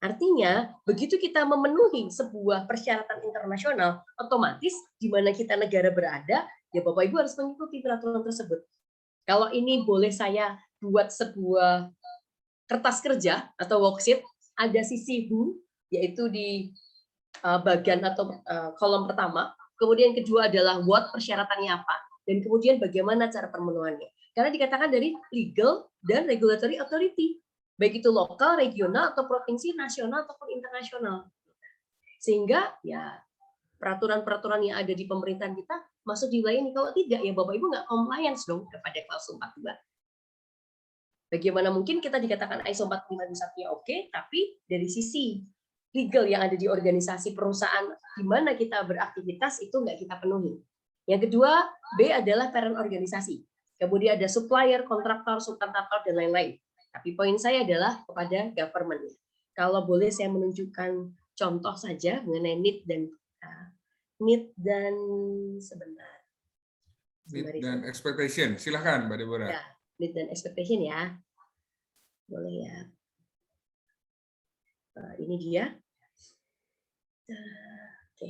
Artinya, begitu kita memenuhi sebuah persyaratan internasional, otomatis di mana kita negara berada, ya Bapak Ibu harus mengikuti peraturan tersebut. Kalau ini boleh saya buat sebuah kertas kerja atau worksheet, ada sisi who, yaitu di bagian atau kolom pertama, kemudian kedua adalah what, persyaratannya apa, dan kemudian bagaimana cara pemenuhannya. Karena dikatakan dari legal dan regulatory authority, baik itu lokal, regional, atau provinsi, nasional, ataupun internasional. Sehingga ya peraturan-peraturan yang ada di pemerintahan kita masuk di wilayah ini. Kalau tidak, ya Bapak Ibu nggak compliance dong kepada klausul 42. Bagaimana mungkin kita dikatakan ISO 45001-nya oke, tapi dari sisi legal yang ada di organisasi perusahaan di mana kita beraktivitas itu nggak kita penuhi. Yang kedua, B adalah parent organisasi. Kemudian ada supplier, kontraktor, subkontraktor, dan lain-lain. Tapi poin saya adalah kepada government. Kalau boleh saya menunjukkan contoh saja mengenai need dan sebentar. Need dan expectation. Silahkan, Mbak Deborah. Ya, need dan expectation ya. Boleh ya. Ini dia. Oke.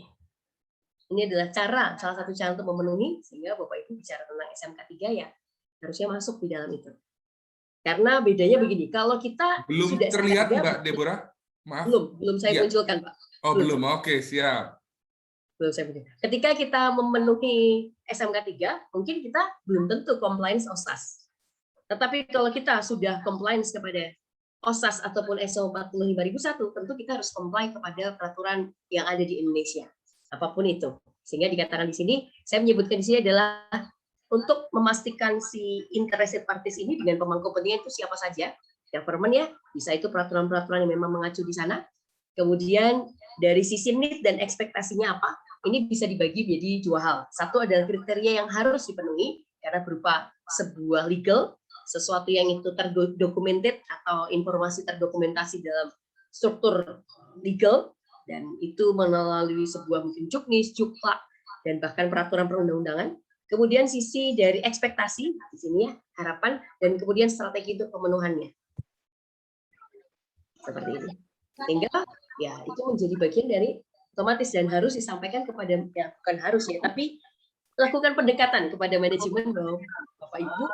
Ini adalah salah satu cara untuk memenuhi, sehingga Bapak Ibu bicara tentang SMK 3 ya, harusnya masuk di dalam itu. Karena bedanya begini, kalau kita Belum sudah terlihat, SMK 3, Mbak Deborah? Maaf. belum saya Ya. munculkan, Pak. Oh, belum. Oke, siap. Belum saya munculkan. Ketika kita memenuhi SMK 3, mungkin kita belum tentu compliance OSAS. Tetapi kalau kita sudah compliance kepada OSAS ataupun ISO 45001, tentu kita harus comply kepada peraturan yang ada di Indonesia. Apapun itu. Sehingga dikatakan di sini, saya menyebutkan di sini adalah untuk memastikan si interested parties ini dengan pemangku kepentingan itu siapa saja, government ya, bisa itu peraturan-peraturan yang memang mengacu di sana. Kemudian dari sisi need dan ekspektasinya apa, ini bisa dibagi menjadi dua hal. Satu adalah kriteria yang harus dipenuhi, karena berupa sebuah legal, sesuatu yang itu terdokumented atau informasi terdokumentasi dalam struktur legal, dan itu melalui sebuah mungkin juknis, jukla, dan bahkan peraturan perundang-undangan. Kemudian sisi dari ekspektasi di sini ya, harapan, dan kemudian strategi untuk pemenuhannya. Seperti ini. Sehingga ya itu menjadi bagian dari otomatis dan harus disampaikan kepada, ya bukan harus ya, tapi lakukan pendekatan kepada manajemen bahwa Bapak Ibu,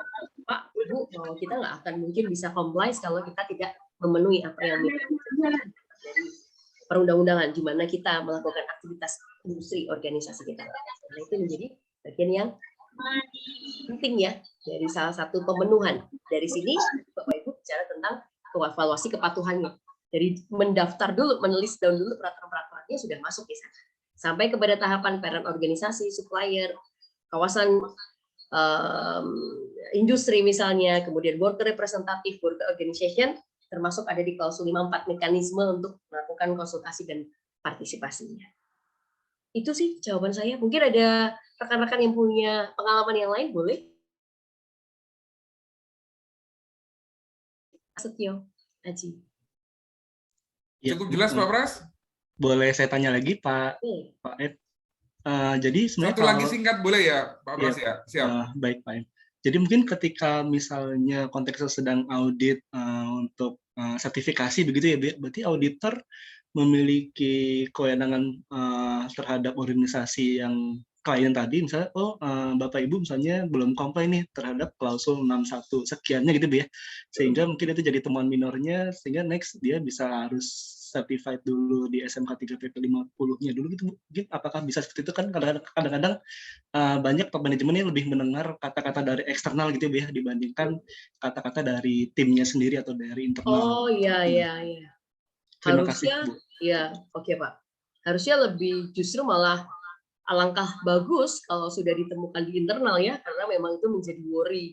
Pak Ibu, bahwa kita nggak akan mungkin bisa comply kalau kita tidak memenuhi apa yang dari perundang-undangan di mana kita melakukan aktivitas industri organisasi kita. Nah, itu menjadi bagian yang penting ya dari salah satu pemenuhan. Dari sini Bapak Ibu bicara tentang evaluasi kepatuhannya. Dari mendaftar dulu, menulis down dulu peraturan-peraturannya sudah masuk di sana. Sampai kepada tahapan parent organisasi, supplier, kawasan industri misalnya, kemudian worker representative, worker organization, termasuk ada di klausul 54 mekanisme untuk melakukan konsultasi dan partisipasinya. Itu sih jawaban saya. Mungkin ada rekan-rekan yang punya pengalaman yang lain, boleh? Setio, Aji. Cukup jelas, Pak Pras? Boleh saya tanya lagi, Pak Ed? Jadi sebenarnya satu lagi singkat boleh ya, Pak Pras ya? Siap. Baik, Pak Ed. Jadi mungkin ketika misalnya konteksnya sedang audit untuk sertifikasi begitu ya, berarti auditor memiliki kewenangan terhadap organisasi yang klien tadi, misalnya, Bapak Ibu misalnya belum comply nih terhadap klausul 61 sekiannya gitu ya, sehingga mungkin itu jadi temuan minornya, sehingga next dia bisa harus certified dulu di SMK 3 PP 50-nya dulu gitu. Mungkin apakah bisa seperti itu kan kadang-kadang banyak top manajemen yang lebih mendengar kata-kata dari eksternal gitu ya dibandingkan kata-kata dari timnya sendiri atau dari internal. Oh iya. Terima Harusnya, kasih, Bu. Ya, oke Pak. Harusnya lebih justru malah alangkah bagus kalau sudah ditemukan di internal ya, karena memang itu menjadi worry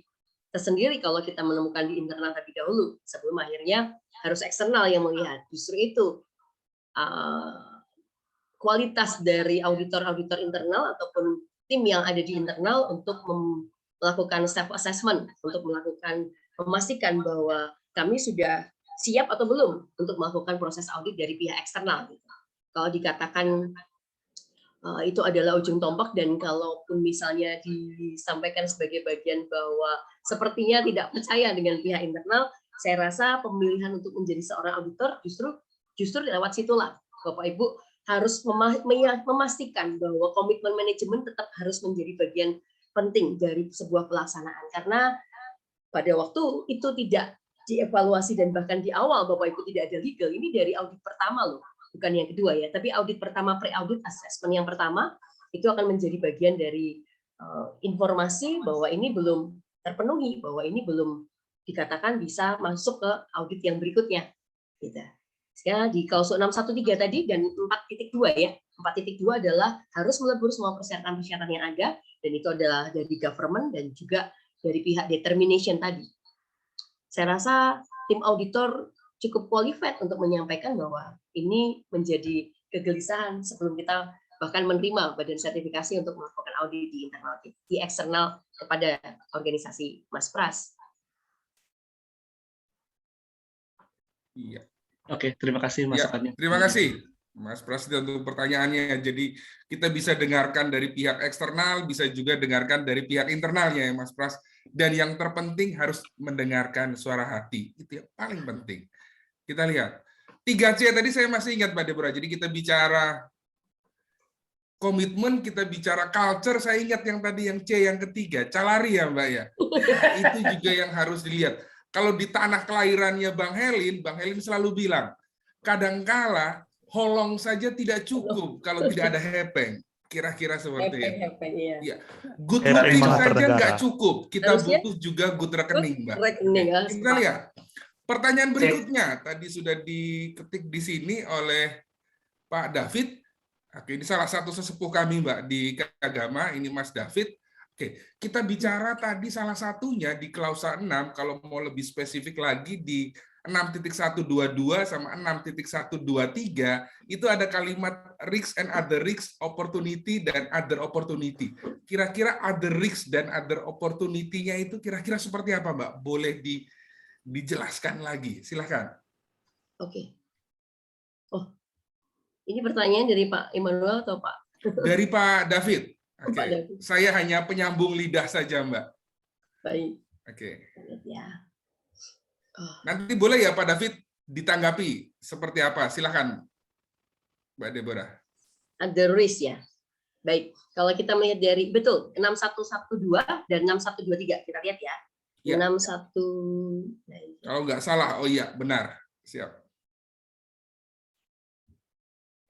tersendiri kalau kita menemukan di internal terlebih dahulu sebelum akhirnya harus eksternal yang melihat. Justru itu kualitas dari auditor-auditor internal ataupun tim yang ada di internal untuk melakukan self assessment, untuk memastikan bahwa kami sudah siap atau belum untuk melakukan proses audit dari pihak eksternal. Kalau dikatakan itu adalah ujung tombak, dan kalaupun misalnya disampaikan sebagai bagian bahwa sepertinya tidak percaya dengan pihak internal, saya rasa pemilihan untuk menjadi seorang auditor justru lewat situlah Bapak Ibu harus memastikan bahwa komitmen manajemen tetap harus menjadi bagian penting dari sebuah pelaksanaan, karena pada waktu itu tidak dievaluasi dan bahkan di awal Bapak Ibu tidak ada legal, ini dari audit pertama loh, bukan yang kedua ya, tapi audit pertama, pre-audit assessment yang pertama itu akan menjadi bagian dari informasi bahwa ini belum terpenuhi, bahwa ini belum dikatakan bisa masuk ke audit yang berikutnya. Gitu. Ya, di klausul 613 tadi dan 4.2 ya, 4.2 adalah harus melebur semua persyaratan-persyaratan yang ada, dan itu adalah dari government dan juga dari pihak determination tadi. Saya rasa tim auditor cukup qualified untuk menyampaikan bahwa ini menjadi kegelisahan sebelum kita bahkan menerima badan sertifikasi untuk melakukan audit di internal, di eksternal kepada organisasi Mas Pras. Iya. Oke, terima kasih masukannya. Terima kasih. Mas Prasetyo untuk pertanyaannya. Jadi kita bisa dengarkan dari pihak eksternal, bisa juga dengarkan dari pihak internalnya ya Mas Pras. Dan yang terpenting harus mendengarkan suara hati. Itu yang paling penting. Kita lihat. 3C tadi saya masih ingat Mbak Deborah. Jadi kita bicara komitmen, kita bicara culture, saya ingat yang tadi yang C yang ketiga, calari ya Mbak ya. Nah, itu juga yang harus dilihat. Kalau di tanah kelahirannya Bang Helin selalu bilang, kadangkala holong saja tidak cukup kalau tidak ada hepeng. Kira-kira seperti itu. Iya. Ya. Good Era looking semangat saja bernegara. nggak cukup. Kita Harusnya butuh juga good rekening, Mbak. rekening, Oke. ah, Kita sepakat. lihat. Pertanyaan berikutnya tadi sudah diketik di sini oleh Pak David. Oke, ini salah satu sesepuh kami, Mbak, di Agama, ini Mas David. Oke, kita bicara tadi salah satunya di klausa 6, kalau mau lebih spesifik lagi di 6.122 sama 6.123, itu ada kalimat risks and other risks, opportunity dan other opportunity. Kira-kira other risks dan other opportunity-nya itu kira-kira seperti apa, Mbak? Boleh dijelaskan lagi, silakan. Oke. Oh, ini pertanyaan dari Pak Immanuel atau Pak? Dari Pak David. Oke, Pak David. saya hanya penyambung lidah saja, Mbak. Baik. Oke. Ya. Oh. Nanti boleh ya Pak David ditanggapi seperti apa? Silakan, Mbak Deborah. Other risk ya. Baik. Kalau kita melihat dari betul 6112 dan 6123 kita lihat ya. Ya. 61. Kalau nggak salah, oh iya benar. Siap.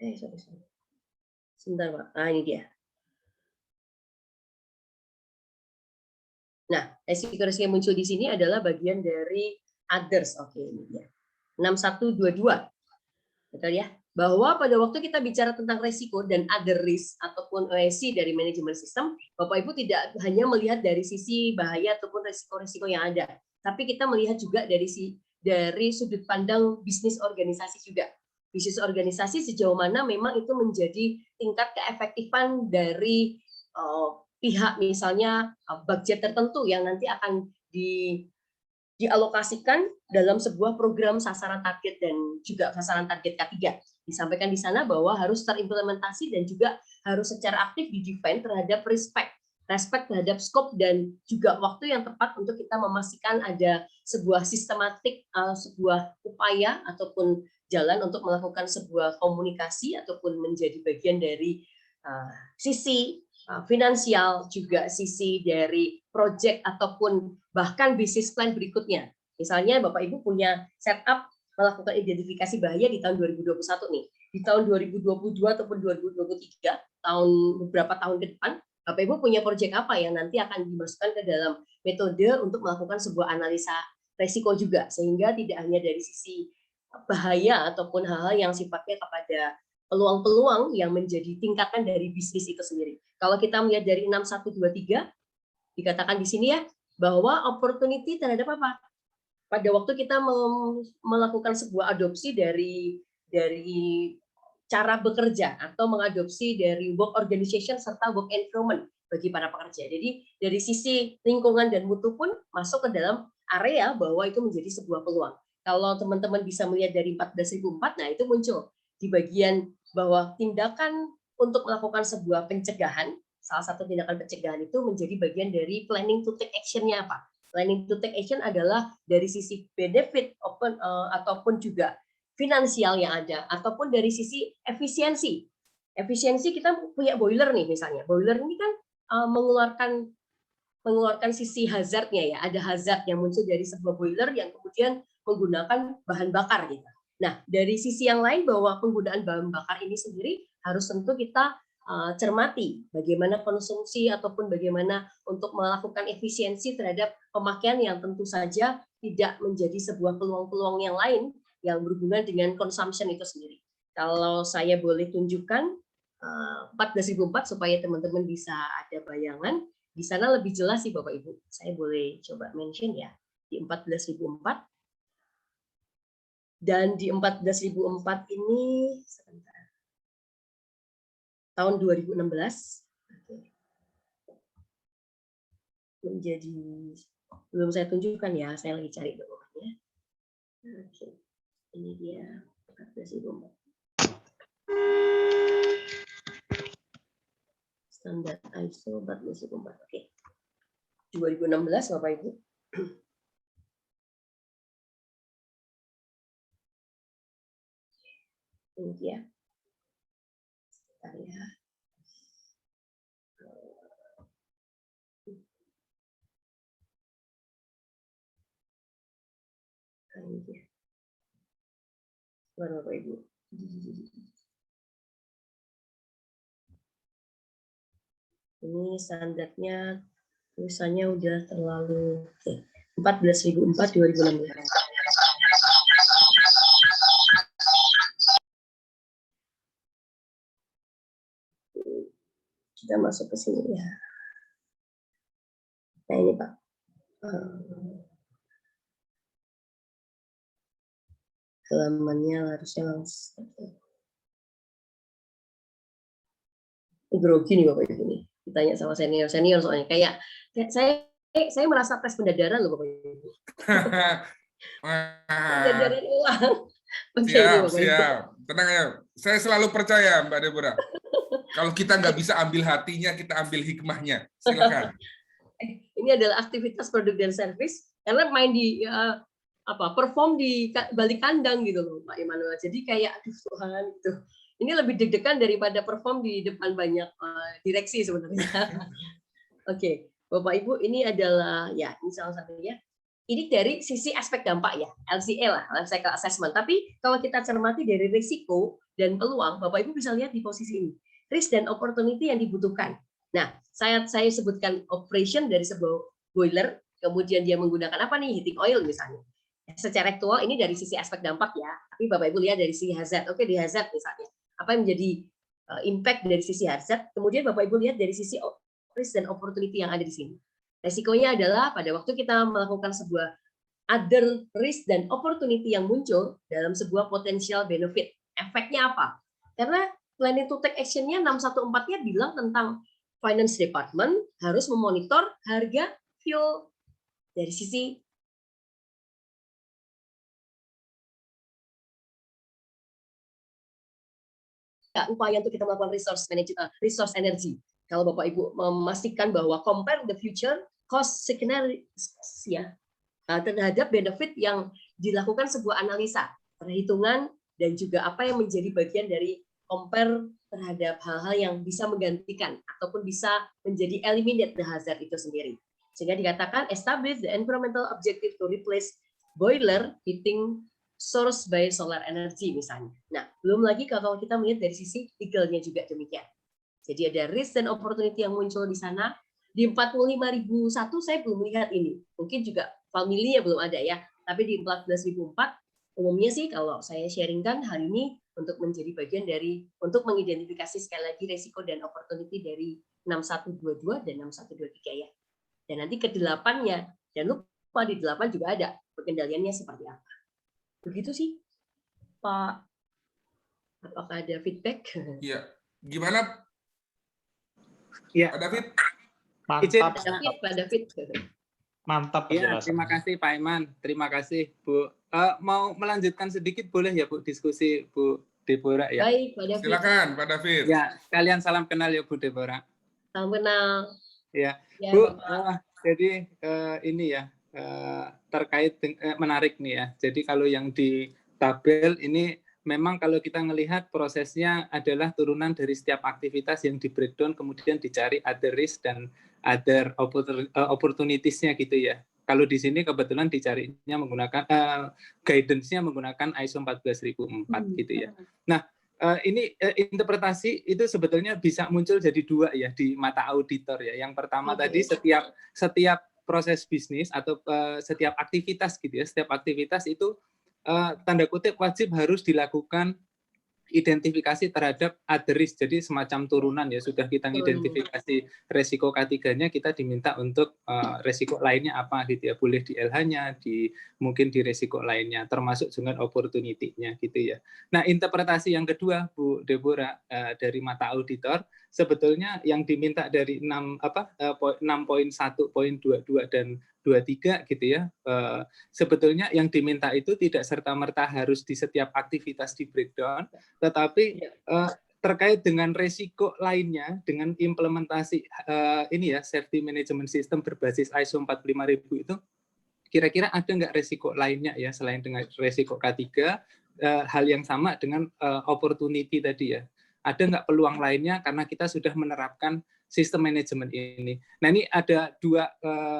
Sorry. Sebentar, Pak. Nah, ini dia. Nah, resiko-resiko yang muncul di sini adalah bagian dari others. Oke, ini dia. 6122. Betul ya? Bahwa pada waktu kita bicara tentang resiko dan other risk ataupun OSC dari manajemen sistem, Bapak Ibu tidak hanya melihat dari sisi bahaya ataupun resiko-resiko yang ada, tapi kita melihat juga dari sudut pandang bisnis organisasi juga. Bisnis organisasi sejauh mana memang itu menjadi tingkat keefektifan dari pihak misalnya budget tertentu yang nanti akan dialokasikan dalam sebuah program sasaran target dan juga sasaran target K3. Disampaikan di sana bahwa harus terimplementasi dan juga harus secara aktif di-define terhadap respect terhadap scope dan juga waktu yang tepat untuk kita memastikan ada sebuah sistematik, sebuah upaya ataupun jalan untuk melakukan sebuah komunikasi ataupun menjadi bagian dari sisi finansial, juga sisi dari project ataupun bahkan bisnis plan berikutnya. Misalnya Bapak Ibu punya setup melakukan identifikasi bahaya di tahun 2021 nih. Di tahun 2022 ataupun 2023, beberapa tahun ke depan, Bapak Ibu punya proyek apa yang nanti akan dimasukkan ke dalam metode untuk melakukan sebuah analisa resiko juga, sehingga tidak hanya dari sisi bahaya ataupun hal-hal yang sifatnya kepada peluang-peluang yang menjadi tingkatan dari bisnis itu sendiri. Kalau kita melihat dari 6123, dikatakan di sini ya, bahwa opportunity terhadap apa? Pada waktu kita melakukan sebuah adopsi dari cara bekerja atau mengadopsi dari work organization serta work environment bagi para pekerja. Jadi dari sisi lingkungan dan mutu pun masuk ke dalam area bahwa itu menjadi sebuah peluang. Kalau teman-teman bisa melihat dari 14.004, nah itu muncul di bagian bahwa tindakan untuk melakukan sebuah pencegahan, salah satu tindakan pencegahan itu menjadi bagian dari planning to take action-nya apa? Planning to take action adalah dari sisi benefit ataupun juga finansial yang ada, ataupun dari sisi efisiensi. Efisiensi kita punya boiler nih misalnya. Boiler ini kan mengeluarkan sisi hazardnya ya. Ada hazard yang muncul dari sebuah boiler yang kemudian menggunakan bahan bakar gitu. Nah, dari sisi yang lain bahwa penggunaan bahan bakar ini sendiri harus tentu kita cermati bagaimana konsumsi ataupun bagaimana untuk melakukan efisiensi terhadap pemakaian yang tentu saja tidak menjadi sebuah peluang-peluang yang lain yang berhubungan dengan consumption itu sendiri. Kalau saya boleh tunjukkan 14.004 supaya teman-teman bisa ada bayangan, di sana lebih jelas sih Bapak Ibu. Saya boleh coba mention ya di 14.004. Dan di 14.004 ini sebentar. Tahun 2016 menjadi, belum saya tunjukkan ya, saya lagi cari dokumennya. Oke, ini dia 14.004. Standar ISO 14004. Oke. 2016 Bapak Ibu. Ini ya. Sebentar ya. Ini dia. Bapak Ibu. Ini standarnya tulisannya udah terlalu 14.004 2016. Kita masuk ke sini ya. Nah ini Pak. Halamannya harusnya langsung. Grogi nih Bapak Ibu nih. Ditanya sama senior soalnya kayak saya merasa tes pendadaran loh Bapak Ibu. Pendadaran ulang. Siap. Tenang ya. Saya selalu percaya Mbak Deborah. Kalau kita nggak bisa ambil hatinya, kita ambil hikmahnya. Silakan. Ini adalah aktivitas produk dan service karena main di perform di balik kandang gitu loh Pak Immanuel. Jadi kayak aduh Tuhan gitu. Ini lebih deg-degan daripada perform di depan banyak direksi sebenarnya. Oke, Bapak Ibu, ini adalah ya ini salah satunya. Ini dari sisi aspek dampak ya, LCA lah, life cycle assessment. Tapi kalau kita cermati dari risiko dan peluang, Bapak Ibu bisa lihat di posisi ini. Risk dan opportunity yang dibutuhkan. Nah, saya sebutkan operation dari sebuah boiler, kemudian dia menggunakan apa nih, heating oil misalnya. Secara aktual ini dari sisi aspek dampak ya, tapi Bapak Ibu lihat dari sisi hazard. Oke, di hazard misalnya, apa yang menjadi impact dari sisi hazard, kemudian Bapak Ibu lihat dari sisi risk dan opportunity yang ada di sini. Resikonya adalah pada waktu kita melakukan sebuah other risk dan opportunity yang muncul dalam sebuah potential benefit. Efeknya apa? Karena planning to take action-nya 614-nya bilang tentang finance department harus memonitor harga fuel dari sisi upaya untuk kita melakukan resource energy. Kalau Bapak Ibu memastikan bahwa compare the future cost scenarios ya terhadap benefit yang dilakukan sebuah analisa, perhitungan dan juga apa yang menjadi bagian dari compare terhadap hal-hal yang bisa menggantikan ataupun bisa menjadi eliminate the hazard itu sendiri. Sehingga dikatakan establish the environmental objective to replace boiler heating source by solar energy misalnya. Nah, belum lagi kalau kita melihat dari sisi legalnya juga demikian. Jadi ada risk dan opportunity yang muncul di sana. Di 45.001 saya belum melihat ini. Mungkin juga familinya belum ada ya. Tapi di 14.004 umumnya sih kalau saya sharingkan hari ini untuk menjadi bagian dari untuk mengidentifikasi sekali lagi risiko dan opportunity dari 6122 dan 6123 ya. Dan nanti ke 8-nya, dan lupa di 8 juga ada pengendaliannya seperti apa. Begitu sih, Pak. Apakah ada feedback? Iya. Gimana? Iya. Pak David? Mantap. Pak David. Mantap penjelasan. Terima kasih Pak Iman, terima kasih Bu. Mau melanjutkan sedikit boleh ya Bu diskusi Bu Deborah ya? Baik, Pak David. Silakan Pak David. Ya, kalian salam kenal ya Bu Deborah. Salam kenal. Ya, Ya, Bu. Jadi ini ya terkait menarik nih ya. Jadi kalau yang di tabel ini memang kalau kita melihat prosesnya adalah turunan dari setiap aktivitas yang di breakdown kemudian dicari other risk dan other opportunities-nya gitu ya. Kalau di sini kebetulan dicarinya menggunakan guidance-nya menggunakan ISO 14004 gitu ya. Nah, ini interpretasi itu sebetulnya bisa muncul jadi dua ya di mata auditor ya. Yang pertama tadi setiap proses bisnis atau setiap aktivitas gitu ya, setiap aktivitas itu tanda kutip wajib harus dilakukan identifikasi terhadap other risk. Jadi semacam turunan ya, sudah kita identifikasi resiko K3-nya, kita diminta untuk resiko lainnya apa gitu ya, boleh di LH-nya, mungkin di resiko lainnya, termasuk dengan opportunity-nya gitu ya. Nah, interpretasi yang kedua Bu Deborah dari mata auditor, sebetulnya yang diminta dari 6.1.22 dan 23 gitu ya, sebetulnya yang diminta itu tidak serta-merta harus di setiap aktivitas di breakdown, tetapi terkait dengan resiko lainnya dengan implementasi ini ya, safety management system berbasis ISO 45000 itu, kira-kira ada nggak resiko lainnya ya selain dengan resiko K3, hal yang sama dengan opportunity tadi ya. Ada nggak peluang lainnya karena kita sudah menerapkan sistem manajemen ini. Nah, ini ada dua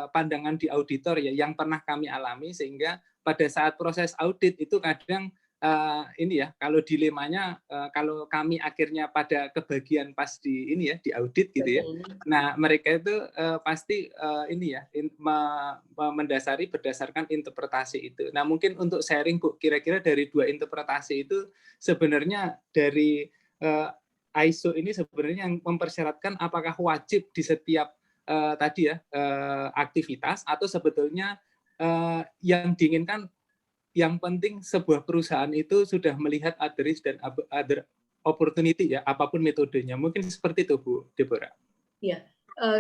pandangan di auditor ya yang pernah kami alami, sehingga pada saat proses audit itu kadang ini ya, kalau dilemanya kalau kami akhirnya pada kebagian pas di ini ya, di audit gitu ya. Nah, mereka itu pasti ini ya, mendasari berdasarkan interpretasi itu. Nah, mungkin untuk sharing Bu, kira-kira dari dua interpretasi itu sebenarnya dari ISO ini sebenarnya yang mempersyaratkan apakah wajib di setiap tadi ya aktivitas, atau sebetulnya yang diinginkan yang penting sebuah perusahaan itu sudah melihat other risk dan other opportunity ya, apapun metodenya. Mungkin seperti itu Bu Deborah. Iya,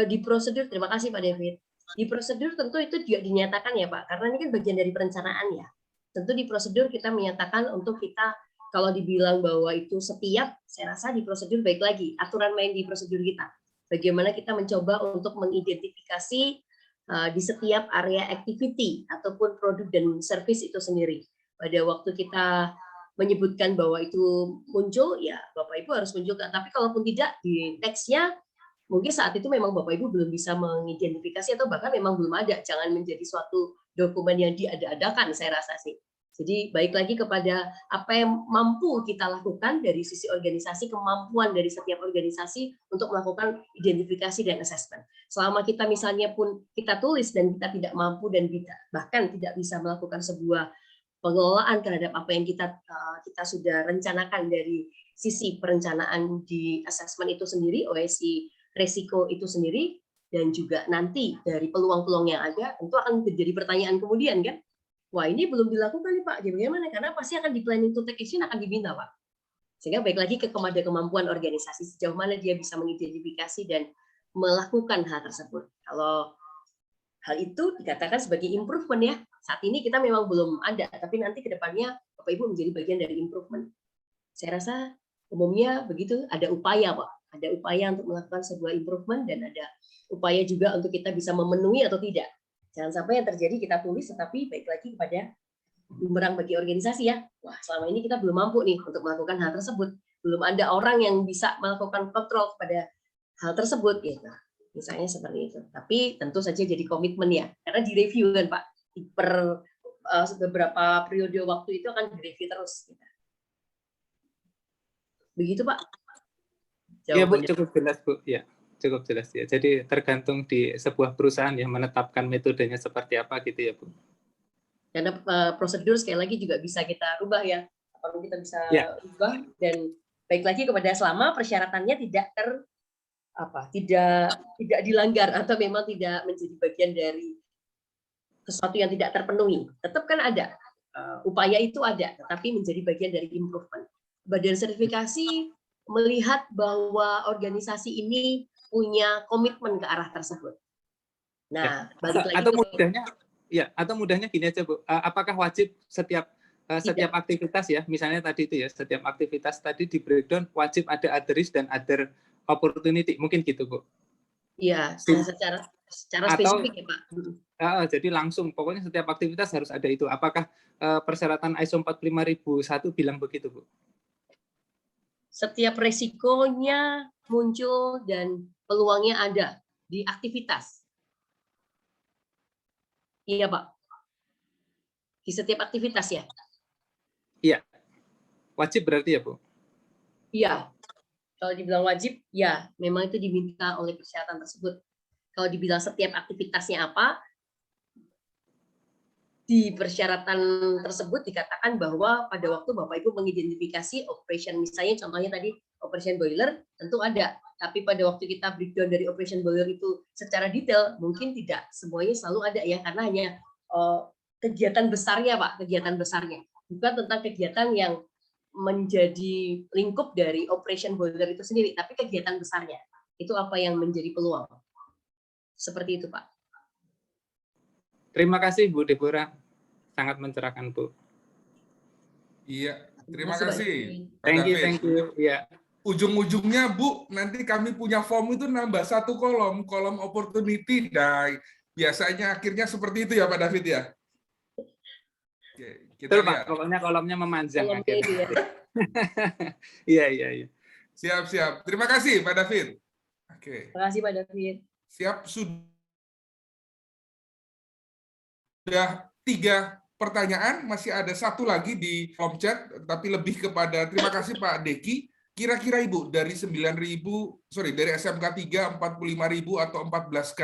di prosedur, terima kasih Pak David. Di prosedur tentu itu juga dinyatakan ya Pak, karena ini kan bagian dari perencanaan ya. Tentu di prosedur kita menyatakan untuk kita, kalau dibilang bahwa itu setiap, saya rasa di prosedur baik lagi, aturan main di prosedur kita. Bagaimana kita mencoba untuk mengidentifikasi di setiap area activity ataupun produk dan service itu sendiri. Pada waktu kita menyebutkan bahwa itu muncul, ya Bapak Ibu harus munculkan. Tapi kalaupun tidak, di teksnya mungkin saat itu memang Bapak Ibu belum bisa mengidentifikasi atau bahkan memang belum ada. Jangan menjadi suatu dokumen yang diada-adakan, saya rasa sih. Jadi baik lagi kepada apa yang mampu kita lakukan dari sisi organisasi, kemampuan dari setiap organisasi untuk melakukan identifikasi dan assessment. Selama kita misalnya pun kita tulis dan kita tidak mampu dan bahkan tidak bisa melakukan sebuah pengelolaan terhadap apa yang kita sudah rencanakan dari sisi perencanaan di assessment itu sendiri, OSI resiko itu sendiri, dan juga nanti dari peluang-peluang yang ada, tentu akan menjadi pertanyaan kemudian kan. Wah, ini belum dilakukan nih Pak, bagaimana? Karena pasti akan di planning to take action akan diminta Pak. Sehingga baik lagi ke kemampuan organisasi, sejauh mana dia bisa mengidentifikasi dan melakukan hal tersebut. Kalau hal itu dikatakan sebagai improvement ya, saat ini kita memang belum ada, tapi nanti ke depannya Bapak Ibu menjadi bagian dari improvement. Saya rasa umumnya begitu, ada upaya Pak, ada upaya untuk melakukan sebuah improvement dan ada upaya juga untuk kita bisa memenuhi atau tidak. Jangan sampai yang terjadi kita tulis, tetapi baik lagi kepada bumerang bagi organisasi ya. Wah, selama ini kita belum mampu nih untuk melakukan hal tersebut. Belum ada orang yang bisa melakukan kontrol pada hal tersebut gitu. Misalnya seperti itu. Tapi tentu saja jadi komitmen ya. Karena direview kan Pak. Per beberapa periode waktu itu akan direview terus. Gitu. Begitu Pak. Iya Bu, cukup jelas Bu. Ya. Cukup jelas ya. Jadi tergantung di sebuah perusahaan yang menetapkan metodenya seperti apa gitu ya Bu. Karena prosedur sekali lagi juga bisa kita rubah ya. Apalagi kita bisa rubah dan baik lagi kepada selama persyaratannya tidak dilanggar atau memang tidak menjadi bagian dari sesuatu yang tidak terpenuhi. Tetap kan ada upaya itu ada, tetapi menjadi bagian dari improvement. Badan sertifikasi melihat bahwa organisasi ini punya komitmen ke arah tersebut. Nah, balik lagi atau mudahnya gini aja Bu, apakah wajib setiap aktivitas ya, misalnya tadi itu ya, setiap aktivitas tadi di breakdown wajib ada other risk dan other opportunity, mungkin gitu Bu? Iya, secara spesifik ya Pak. Jadi langsung, pokoknya setiap aktivitas harus ada itu. Apakah persyaratan ISO 45001 bilang begitu Bu? Setiap resikonya muncul dan peluangnya ada di aktivitas. Iya Pak. Di setiap aktivitas ya? Iya. Wajib berarti ya Bu? Iya. Kalau dibilang wajib, ya memang itu diminta oleh persyaratan tersebut. Kalau dibilang setiap aktivitasnya apa, di persyaratan tersebut dikatakan bahwa pada waktu Bapak Ibu mengidentifikasi operation, misalnya contohnya tadi operation boiler, tentu ada. Tapi pada waktu kita breakdown dari operation boiler itu secara detail, mungkin tidak semuanya selalu ada ya, karena hanya kegiatan besarnya Pak, kegiatan besarnya. Bukan tentang kegiatan yang menjadi lingkup dari operation boiler itu sendiri, tapi kegiatan besarnya. Itu apa yang menjadi peluang. Seperti itu, Pak. Terima kasih Bu Deborah, sangat mencerahkan Bu. Iya, terima Pak kasih Devi. Pak Thank you, David. thank you. Ya. Ujung-ujungnya Bu, nanti kami punya form itu nambah 1 kolom opportunity. Nah, biasanya akhirnya seperti itu ya Pak David ya. Oke, kita Betul Pak, lihat. pokoknya kolomnya memanjang Kolomnya akhirnya. itu ya. Iya, iya, iya. Siap. Terima kasih Pak David. Oke, Terima kasih Pak David. siap. Sudah 3 pertanyaan, masih ada 1 lagi di form chat, tapi lebih kepada terima kasih Pak Deki. Kira-kira Ibu dari 9.000, dari SMK 3 45.000 atau 14K.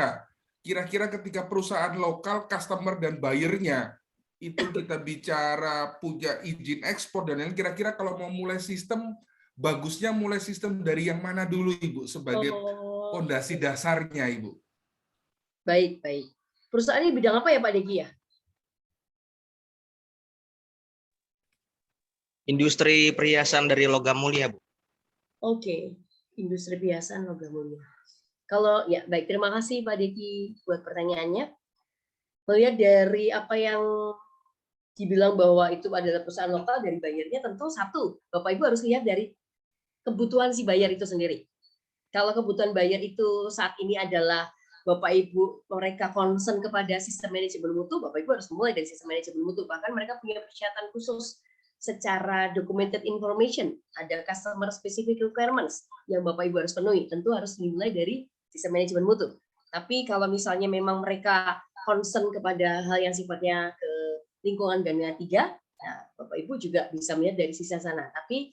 Kira-kira ketika perusahaan lokal, customer dan buyer-nya itu kita bicara punya izin ekspor dan yang kira-kira kalau mau mulai sistem, bagusnya mulai sistem dari yang mana dulu Ibu sebagai fondasi dasarnya Ibu? Baik. Perusahaan ini bidang apa ya Pak Deki ya? Industri perhiasan dari logam mulia, Bu. Oke, industri perhiasan logam mulia. Kalau ya baik, terima kasih Pak Deki buat pertanyaannya. Melihat dari apa yang dibilang bahwa itu adalah perusahaan lokal dari bayarnya, tentu satu, Bapak Ibu harus lihat dari kebutuhan si bayar itu sendiri. Kalau kebutuhan bayar itu saat ini adalah Bapak Ibu mereka concern kepada sistem manajemen mutu, Bapak Ibu harus mulai dari sistem manajemen mutu. Bahkan mereka punya persyaratan khusus secara documented information, ada customer specific requirements yang Bapak Ibu harus penuhi, tentu harus dimulai dari sistem manajemen mutu. Tapi kalau misalnya memang mereka concern kepada hal yang sifatnya ke lingkungan Gania 3, nah Bapak Ibu juga bisa melihat dari sisi sana. Tapi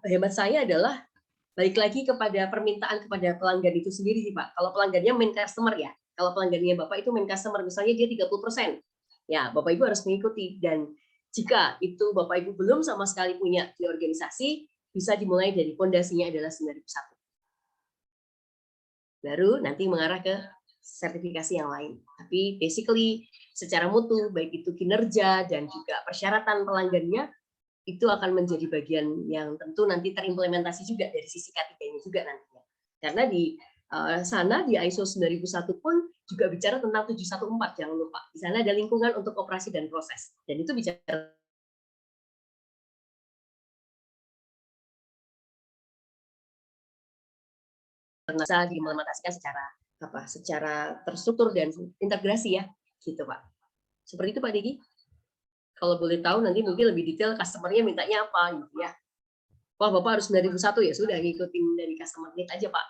hemat saya adalah balik lagi kepada permintaan kepada pelanggan itu sendiri sih Pak. Kalau pelanggannya main customer ya, kalau pelanggannya Bapak itu main customer, misalnya dia 30%, ya Bapak Ibu harus mengikuti. Dan jika itu Bapak Ibu belum sama sekali punya di organisasi, bisa dimulai dari fondasinya adalah 9.001. Baru nanti mengarah ke sertifikasi yang lain. Tapi basically secara mutu, baik itu kinerja dan juga persyaratan pelanggannya, itu akan menjadi bagian yang tentu nanti terimplementasi juga dari sisi K3-nya juga nantinya. Karena di sana di ISO 9001 pun juga bicara tentang 714, jangan lupa. Di sana ada lingkungan untuk operasi dan proses. Dan itu bicara bisa diimplementasikan secara terstruktur dan integrasi ya, gitu Pak. Seperti itu Pak Diki. Kalau boleh tahu nanti mungkin lebih detail customer-nya mintanya apa gitu ya. Wah, Bapak harus 9.001 ya, sudah ngikutin dari customer need aja Pak.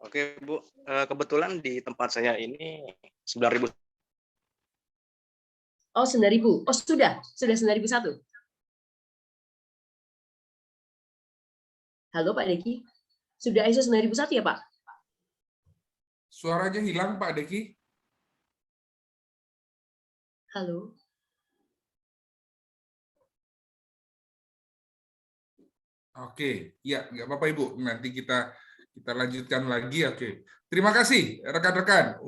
Oke, Bu. Kebetulan di tempat saya ini 9.000. Oh, 9.000. Oh, sudah 9.001. Halo Pak Deki. Sudah ISO 9001 ya Pak? Suaranya hilang Pak Deki. Halo. Oke, ya nggak apa-apa Ibu. Nanti kita lanjutkan lagi. Oke, terima kasih rekan-rekan.